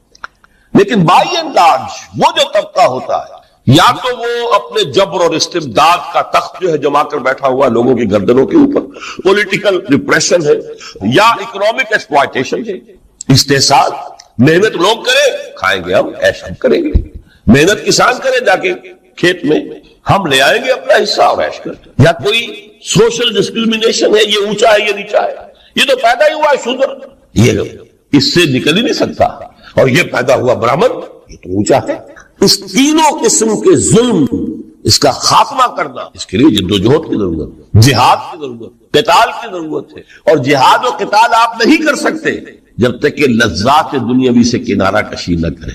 لیکن بائی اینڈ لارج وہ جو طبقہ ہوتا ہے، یا تو وہ اپنے جبر اور استبداد کا تخت جو ہے جما کر بیٹھا ہوا لوگوں کی گردنوں کے اوپر، پولیٹیکل ریپریشن ہے، یا اکنامک ایکسپلائٹیشن ہے، استحصال، محنت لوگ کریں کھائیں گے، ہم عیش ہم کریں گے، محنت کسان کرے جا کے کھیت میں، ہم لے آئیں گے اپنا حصہ اور عیش کریں۔ یا کوئی سوشل ڈسکریمنیشن ہے، یہ اونچا ہے یہ نیچا ہے، یہ تو پیدا ہی ہوا ہے شودر، یہ اس سے نکل ہی نہیں سکتا، اور یہ پیدا ہوا برہمن، یہ تو اونچا ہے۔ اس تینوں قسم کے ظلم، اس کا خاتمہ کرنا، اس کے لیے جدوجہد کی ضرورت، جہاد کی ضرورت، قتال کی ضرورت ہے، اور جہاد و قتال آپ نہیں کر سکتے جب تک کہ لذات دنیاوی سے کنارہ کشی نہ کریں،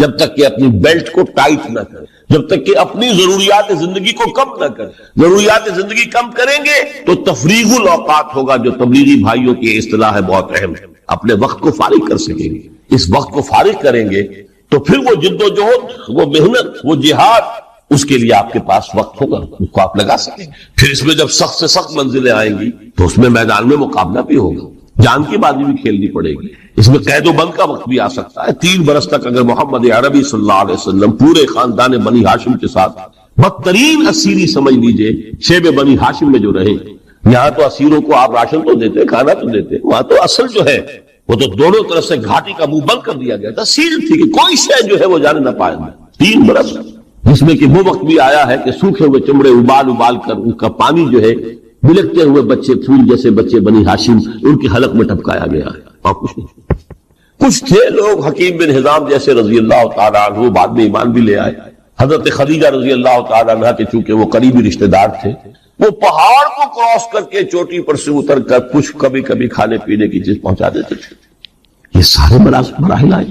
جب تک کہ اپنی بیلٹ کو ٹائٹ نہ کریں، جب تک کہ اپنی ضروریات زندگی کو کم نہ کریں۔ ضروریات زندگی کم کریں گے تو تفریغ الاوقات ہوگا، جو تبلیغی بھائیوں کی اصطلاح ہے بہت اہم ہے، اپنے وقت کو فارغ کر سکیں گے۔ اس وقت کو فارغ کریں گے تو پھر وہ جد و جہد، وہ محنت، وہ جہاد، اس کے لیے آپ کے پاس وقت ہوگا، اس کو آپ لگا سکیں۔ پھر اس میں جب سخت سے سخت منزلیں آئیں گی تو اس میں میدان میں مقابلہ بھی ہوگا، جان کی بازی بھی کھیلنی پڑے گی، اس میں قید و بند کا وقت بھی آ سکتا ہے۔ 3 برس تک اگر محمد عربی صلی اللہ علیہ وسلم پورے خاندان بنی ہاشم کے ساتھ بدترین اسیری سمجھ لیجئے شیب بنی ہاشم میں جو رہے، یہاں تو اسیروں کو آپ راشن تو دیتے، کھانا تو دیتے، وہاں تو اصل جو ہے وہ تو دونوں طرف سے گھاٹی کا منہ بند کر دیا گیا تھا، سیل تھی کہ کوئی شے جو ہے وہ جانے نہ پائے گا۔ 3 برس، جس میں کہ وہ وقت بھی آیا ہے کہ سوکھے ہوئے چمڑے ابال ابال کر ان کا پانی جو ہے بلکتے ہوئے بچے، پھول جیسے بچے بنی ہاشم، ان کی حلق میں ٹپکایا گیا ہے، اور کچھ نہیں۔ کچھ تھے لوگ حکیم بن حزام جیسے رضی اللہ تعالیٰ عنہ، بعد میں ایمان بھی لے آئے۔ حضرت خدیجہ رضی اللہ تعالیٰ عنہ کے چونکہ وہ قریبی رشتہ دار تھے، وہ پہاڑ کو کراس کر کے چوٹی پر سے اتر کر کچھ کبھی کبھی کھانے پینے کی چیز پہنچا دیتے تھے۔ یہ سارے مراحل آئے،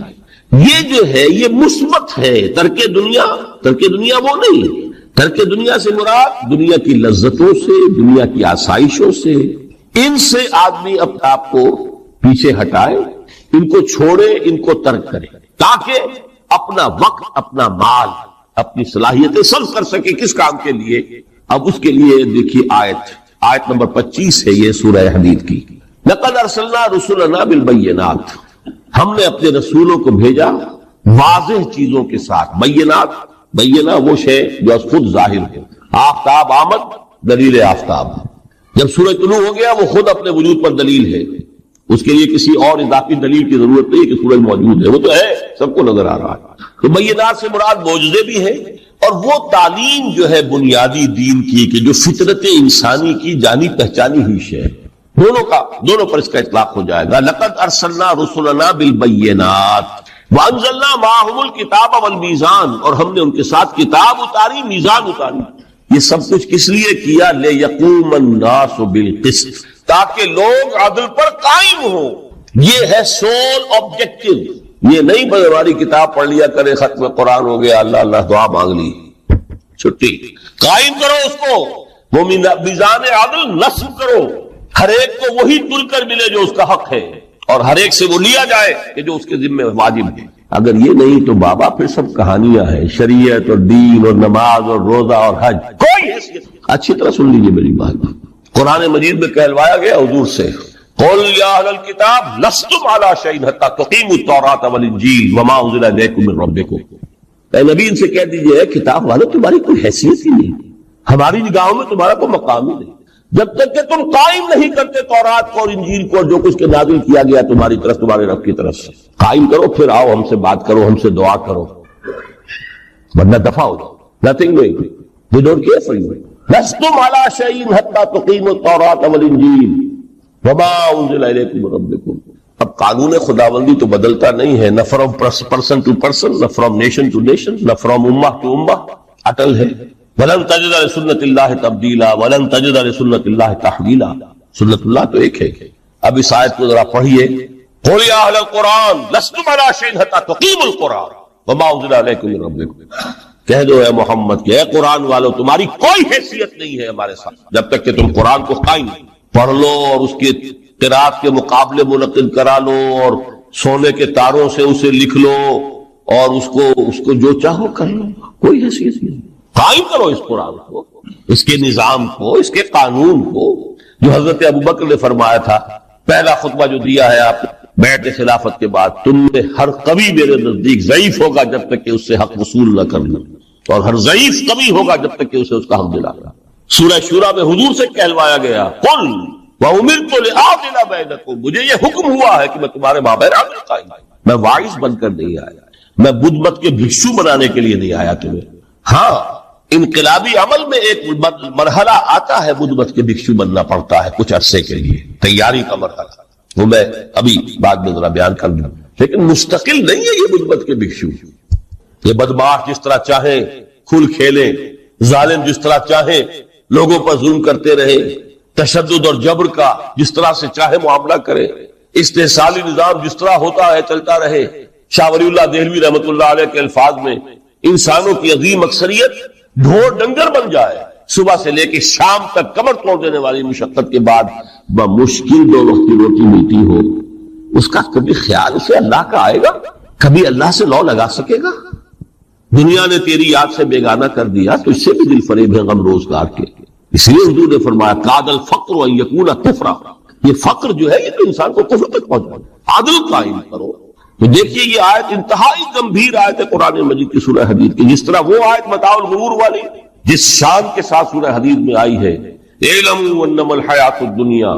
یہ جو ہے یہ مثبت ہے۔ ترک دنیا وہ نہیں، ترک دنیا سے مراد دنیا کی لذتوں سے، دنیا کی آسائشوں سے، ان سے آدمی اپنے آپ کو پیچھے ہٹائے، ان کو چھوڑے، ان کو ترک کرے، تاکہ اپنا وقت، اپنا مال، اپنی صلاحیتیں صرف کر سکے۔ کس کام کے لیے؟ اب اس کے لیے دیکھیے آیت نمبر 25 ہے یہ سورہ حدید کی۔ لقد ارسلنا رسلنا بالبینات، ہم نے اپنے رسولوں کو بھیجا واضح چیزوں کے ساتھ۔ بینہ وہ شے جو از خود ظاہر ہے۔ آفتاب آمد، دلیل آفتاب۔ جب سورج طلوع ہو گیا وہ خود اپنے وجود پر دلیل ہے، اس کے لیے کسی اور اضافی دلیل کی ضرورت نہیں کہ سورج موجود ہے، وہ تو ہے، سب کو نظر آ رہا ہے۔ تو بینات سے مراد معجزے بھی ہیں، اور وہ تعلیم جو ہے بنیادی دین کی کہ جو فطرت انسانی کی جانی پہچانی ہوئی شے، دونوں پر اس کا اطلاق ہو جائے گا۔ لقد ارسلنا رسلنا بالبینات وانزلنا معهم الکتاب والمیزان، اور ہم نے ان کے ساتھ کتاب اتاری، میزان اتاری۔ یہ سب کچھ کس لیے کیا؟ لیقوم الناس بالقسط، تاکہ لوگ عدل پر قائم ہوں۔ یہ ہے سول آبجیکٹو، یہ نہیں بس ہماری کتاب پڑھ لیا کرے، ختم قرآن ہو گیا، اللہ دعا مانگ لی، چھٹی۔ قائم کرو اس کو، وہ میزان عدل نصب کرو، ہر ایک کو وہی تل کر ملے جو اس کا حق ہے، اور ہر ایک سے وہ لیا جائے کہ جو اس کے ذمہ واجب ہے۔ اگر یہ نہیں تو بابا پھر سب کہانیاں ہیں، شریعت اور دین اور نماز اور روزہ اور حج کوئی حیثیت۔ اچھی طرح سن لیجیے میری بات، قرآن مجید میں کہلوایا گیا حضور سے، قل یا اہل الکتاب لستم علی شیء حتی تقیموا التوراۃ والانجیل وما انزل الیکم من ربکم۔ اے نبی ان سے کہہ دیجیے کتاب والوں تمہاری کوئی حیثیت ہی نہیں، ہماری نگاہوں میں تمہارا کوئی مقام ہی نہیں، جب تک کہ تم قائم نہیں کرتے تورات کو اور انجیل کو، جو کچھ کے نازل کیا گیا تمہاری طرف، تمہارے رب کی طرف سے۔ قائم کرو، پھر آؤ ہم سے بات کرو، ہم سے دعا کرو، ورنہ دفع ہو جاؤ۔ Nothing doing. We don't care for you. لستم علی شیء حتی تقیموا التوراۃ والانجیل وما انزل الیکم من ربکم۔ اب قانون خداوندی تو بدلتا نہیں ہے، نہ فرام پرسن ٹو پرسن، نہ فرام نیشن ٹو نیشن، نہ فرام امہ ٹو امہ، اٹل ہے۔ وَلَن تَجِدَ لِسُنَّتِ اللَّهِ تَبْدِيلًا وَلَن تَجِدَ لِسُنَّتِ اللَّهِ تَحْوِيلًا۔ سنت اللہ تو ایک ہے۔ اب اس آیت کو ذرا پڑھیے، قُلْ يَا أَهْلَ الْقُرْآنِ لَسْتُمْ عَلَىٰ شَيْءٍ حَتَّىٰ تُقِيمُوا الْقُرْآنَ وَمَا أُنزِلَ إِلَيْكُم مِّن رَّبِّكُم۔ کہہ دو اے محمد کہ اے قرآن والو تمہاری کوئی حیثیت نہیں ہے ہمارے ساتھ جب تک کہ تم قرآن کو قائم پڑھ لو اور اس کے قرات کے مقابلے منعقد کرا لو اور سونے کے تاروں سے اسے لکھ لو اور اس کو جو چاہو کر لو، کوئی حیثیت نہیں۔ قائم کرو اس قرآن کو، اس کے نظام کو، اس کے قانون کو، جو حضرت ابوبکر نے فرمایا تھا پہلا خطبہ جو دیا ہے آپ بیعت خلافت کے بعد، تم میں ہر قوی میرے نزدیک ضعیف ہوگا جب تک کہ اس سے حق وصول نہ کر لو، اور ہر ضعیف قوی ہوگا جب تک کہ اسے اس کا حق دلانا۔ سورہ شورى میں حضور سے کہلوایا گیا، قل وَأُمِرْتُ لِأَعْدِلَ بَيْنَكُمْ، مجھے یہ حکم ہوا ہے کہ میں تمہارے مابین عدل قائم کروں۔ میں واعظ بن کر نہیں آیا، میں بدھ مت کے بھکشو بنانے کے لیے نہیں آیا تمہیں۔ ہاں انقلابی عمل میں ایک مرحلہ آتا ہے، بدھ مت کے بھکشو بننا پڑتا ہے کچھ عرصے کے لیے، تیاری کا مرحلہ، وہ میں ابھی بعد میں ذرا بیان کر دوں، لیکن مستقل نہیں ہے یہ بدھ مت کے بھکشو۔ یہ بدماش جس طرح چاہیں کھل کھیلیں، ظالم جس طرح چاہیں لوگوں پر ظلم کرتے رہے، تشدد اور جبر کا جس طرح سے چاہے معاملہ کرے، استحصالی نظام جس طرح ہوتا ہے چلتا رہے۔ شاہ ولی اللہ دہلوی رحمۃ اللہ علیہ کے الفاظ میں، انسانوں کی عظیم اکثریت ڈھور ڈنگر بن جائے، صبح سے لے کے شام تک کمر توڑ دینے والی مشقت کے بعد بمشکل 2 وقت کی روٹی ملتی ہو، اس کا کبھی خیال اسے اللہ کا آئے گا؟ کبھی اللہ سے لو لگا سکے گا؟ دنیا نے تیری یاد سے بیگانہ کر دیا تو اس سے بھی دل فریب ہے غم روزگار کے. اس لیے حضور نے فرمایا کاد الفقر ان یکون کفرا، یہ فقر جو ہے یہ تو انسان کو کفر تک پہنچا. عدل قائم کرو. تو دیکھیے یہ آیت انتہائی گمبھیر آیت ہے قرآن مجید کی سورہ حدید کی. جس طرح وہ آیت متاع الغرور والی جس شان کے ساتھ سورہ حدید میں آئی ہے، اعلموا انما الحیات الدنیا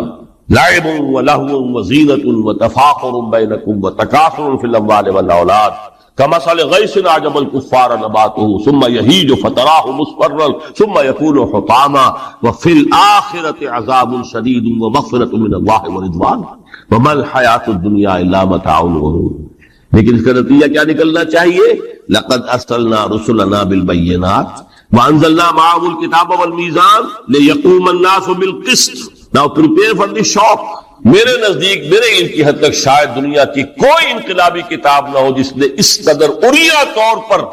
لعب ولہو وزینۃ وتفاخر بینکم وتکاثر فی الاموال والاولاد کمثل غیث اعجب الکفار نباتہ ثم یہیج فتراہ مصفرا ثم یکون حطاما وفی الآخرۃ عذاب شدید ومغفرۃ من اللہ ورضوان وما الحیات الدنیا الا متاع الغرور. لیکن اس کا نتیجہ کیا نکلنا چاہیے؟ لقد ارسلنا رسلنا بالبینات وانزلنا معهم الکتاب والمیزان لیقوم الناس بالقسط. Now prepare for the shock. میرے نزدیک میرے علم کی حد تک شاید دنیا کی کوئی انقلابی کتاب نہ ہو جس نے اس قدر اڑیا طور پر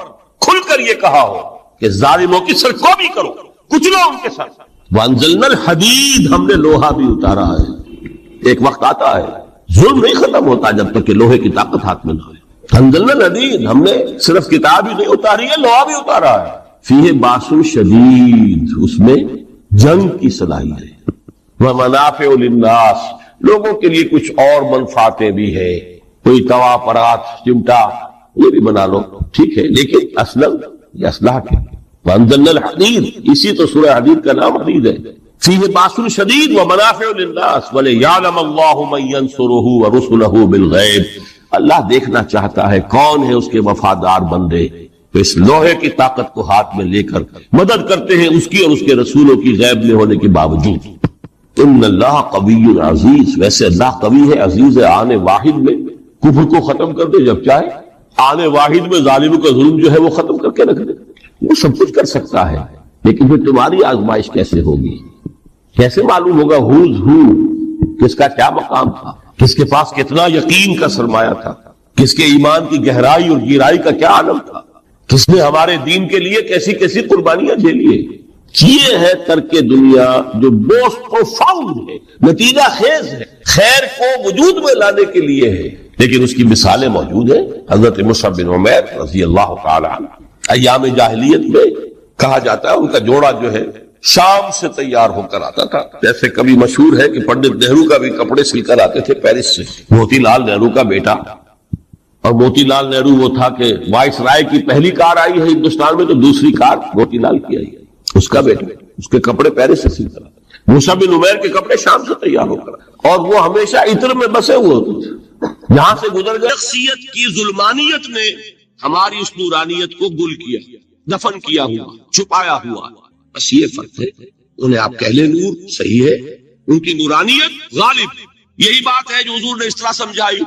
کھل کر یہ کہا ہو کہ ظالموں کی سرکوبی کرو، کچلو ان کے ساتھ. وانزلنا الحدید، ہم نے لوہا بھی اتارا ہے. ایک وقت آتا ہے ظلم نہیں ختم ہوتا جب تک کہ لوہے کی طاقت ہاتھ میں نہ ہو. انزلنا الحدید، ہم نے صرف کتاب ہی نہیں اتاری ہے، لوہا بھی اتارا ہے. فیہ باس شدید، اس میں جنگ کی صلاحیت ہے. ومنافع للناس، لوگوں کے لیے کچھ اور منفعتیں بھی ہے. کوئی توا پرات چمٹا یہ بھی بنا لو، ٹھیک ہے، لیکن اصلا یہ اسلحہ کے. وانزلنا الحدید، اسی تو سورہ حدید کا نام حدید ہے. فیہ باس شدید ومنافع للناس ولیعلم اللہ من ینصرہ ورسلہ بالغیب. اللہ دیکھنا چاہتا ہے کون ہے اس کے وفادار بندے تو اس لوہے کی طاقت کو ہاتھ میں لے کر مدد کرتے ہیں اس کی اور اس کے رسولوں کی غیب میں ہونے کے باوجود. ان اللہ قوی عزیز، ویسے اللہ قوی ہے، عزیز ہے. آنے واحد میں کفر کو ختم کر دے جب چاہے، آنے واحد میں ظالموں کا ظلم جو ہے وہ ختم کر کے رکھ دے. وہ سب کچھ کر سکتا ہے، لیکن پھر تمہاری آزمائش کیسے ہوگی؟ کیسے معلوم ہوگا ہوز ہو، کس کا کیا مقام تھا، کس کے پاس کتنا یقین کا سرمایہ تھا، کس کے ایمان کی گہرائی اور گہرائی کا کیا عالم تھا، کس نے ہمارے دین کے لیے کیسی کیسی قربانیاں جھیلی ہیں. یہ ہے ترک دنیا جو بہت پروفاؤنڈ ہے، نتیجہ خیز ہے، خیر کو وجود میں لانے کے لیے ہے. لیکن اس کی مثالیں موجود ہیں. حضرت مصعب بن عمیر رضی اللہ تعالی عنہ ایام جاہلیت میں کہا جاتا ہے ان کا جوڑا جو ہے شام سے تیار ہو کر آتا تھا. جیسے کبھی مشہور ہے کہ پنڈت نہرو کا بھی کپڑے سل کر آتے تھے پیرس سے. موتی لال نہرو کا بیٹا، اور موتی لال نہرو وہ تھا کہ وائس رائے کی پہلی کار آئی ہے ہندوستان میں تو دوسری کار موتی لال کی آئی ہے. اس کا بیٹا، اس کے کپڑے پیرس سے سل کر آتے. مصعب بن عمیر کے کپڑے شام سے تیار ہو کر، اور وہ ہمیشہ عطر میں بسے ہوئے ہوتے تھے. یہاں سے گزر گئے. شخصیت کی ظلمانیت نے ہماری اس نورانیت کو گل کیا، دفن کیا ہوا، چھپایا ہوا. بس یہ فرق ہے. انہیں آپ کہہ لیں نور، صحیح ہے، ان کی نورانیت غالب. یہی بات ہے جو حضور نے اس طرح سمجھائی.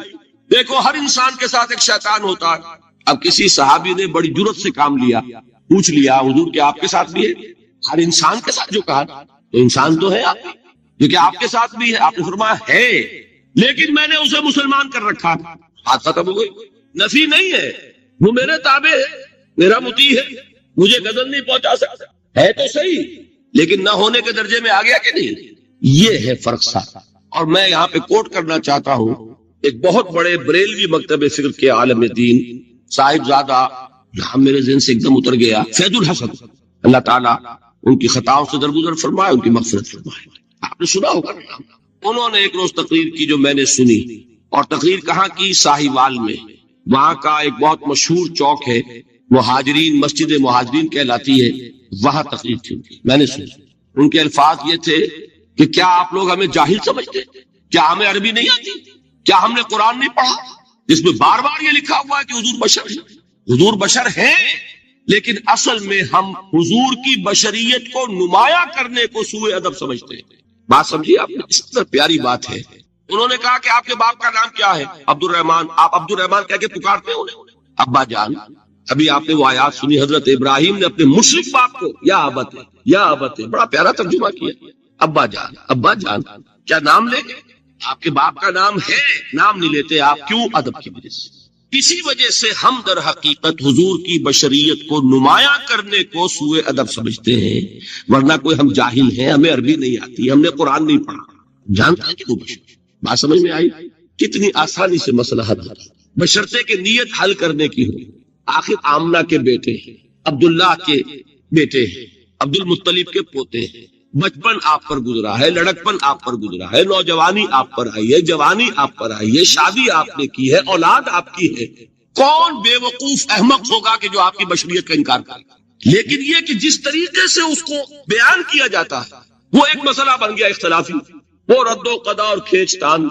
دیکھو ہر انسان کے ساتھ ایک شیطان ہوتا ہے. اب کسی صحابی نے بڑی جرت سے کام لیا، پوچھ لیا حضور کہ آپ کے ساتھ بھی ہے؟ ہر انسان کے ساتھ جو کہا تو انسان تو ہے آپ جو کہ آپ کے ساتھ بھی ہے. آپ نے فرمایا ہے، لیکن میں نے اسے مسلمان کر رکھا. بات ختم ہو گئی. نفی نہیں ہے، وہ میرے تابع ہے، میرا مطیع ہے، مجھے غضب نہیں پہنچا سکتا. ہے تو صحیح، لیکن نہ ہونے کے درجے میں آ گیا کہ نہیں. یہ ہے فرق سا. اور میں یہاں پہ کوٹ کرنا چاہتا ہوں ایک بہت بڑے بریلوی مکتب فکر کے عالم دین صاحب زادہ، جہاں میرے ذہن سے ایک دم اتر گیا، فیض الحسن. اللہ تعالیٰ ان کی خطاؤں سے درگزر فرمائے، ان کی مغفرت فرمائے. آپ نے سنا ہوگا انہوں نے ایک روز تقریر کی جو میں نے سنی. اور تقریر کہاں کی؟ ساہیوال میں. وہاں کا ایک بہت مشہور چوک ہے، مہاجرین، مسجد مہاجرین کہلاتی ہے. وہاں تقریر تھی. میں نے سنی. ان کے الفاظ یہ تھے کہ کیا آپ لوگ ہمیں جاہل سمجھتے؟ کیا ہمیں عربی نہیں آتی؟ کیا ہم نے قرآن نہیں پڑھا جس میں بار بار یہ لکھا ہوا ہے کہ حضور بشر ہیں؟ حضور بشر ہیں، لیکن اصل میں ہم حضور کی بشریت کو نمایاں کرنے کو سوء ادب سمجھتے ہیں. بات سمجھیے آپ نے، اس طرح پیاری بات ہے. انہوں نے کہا کہ آپ کے باپ کا نام کیا ہے؟ عبد الرحمان. آپ عبد الرحمان کہہ کے پکارتے ہیں انہیں؟ ابا جان. ابھی آپ نے وہ آیات سنی، حضرت ابراہیم نے اپنے مشرک باپ کو یا ابت ہے، یا ابت ہے، بڑا پیارا ترجمہ کیا. ابا جان، ابا جان. کیا نام لیں گے؟ آپ کے باپ کا نام ہے، نام نہیں لیتے آپ. کیوں؟ ادب کی وجہ سے. اسی وجہ سے ہم در حقیقت حضور کی بشریت کو نمایاں کرنے کو سوء ادب سمجھتے ہیں. ورنہ کوئی ہم جاہل ہیں، ہمیں عربی نہیں آتی، ہم نے قرآن نہیں پڑھا. جانتے ہیں کہ وہ بشر. بات سمجھ میں آئی؟ کتنی آسانی سے مسئلہ حل ہوتا. بشرطے کہ نیت حل کرنے کی ہو. آخر آمنہ کے بیٹے ہیں، عبداللہ کے بیٹے ہیں، عبد المطلب کے پوتے ہیں. بچپن آپ پر گزرا ہے، لڑکپن آپ پر گزرا ہے، نوجوانی آپ پر آئی ہے، جوانی آپ پر آئی ہے، شادی آپ نے کی ہے، اولاد آپ کی ہے. کون بے وقوف احمق ہوگا کہ جو آپ کی بشریت کا انکار کرے؟ لیکن یہ کہ جس طریقے سے اس کو بیان کیا جاتا ہے وہ ایک مسئلہ بن گیا اختلافی، وہ رد و قضا اور کھینچ تان.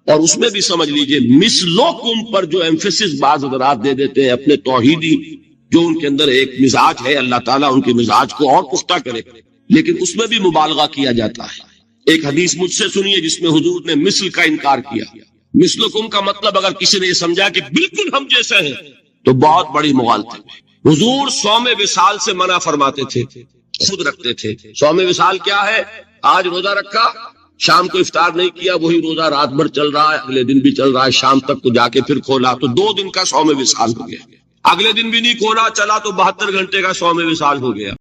اور اس میں بھی سمجھ لیجئے مثلکم پر جو ایمفیسس بعض حضرات دے دیتے ہیں اپنے توحیدی جو ان کے اندر ایک مزاج ہے، اللہ تعالیٰ ان کے مزاج کو اور پختہ کرے، لیکن اس میں بھی مبالغہ کیا جاتا ہے. ایک حدیث مجھ سے سنیے جس میں حضور نے مثل کا انکار کیا. مثلکم کا مطلب اگر کسی نے یہ سمجھا کہ بالکل ہم جیسے ہیں تو بہت بڑی مغالطہ. حضور صوم وصال سے منع فرماتے تھے، خود رکھتے تھے. صوم وصال کیا ہے؟ آج روزہ رکھا، شام کو افطار نہیں کیا، وہی روزہ رات بھر چل رہا ہے، اگلے دن بھی چل رہا ہے، شام تک کو جا کے پھر کھولا تو 2 دن کا صوم وصال ہو گیا. اگلے دن بھی نہیں کھولا، چلا تو 72 گھنٹے کا صوم وصال ہو گیا.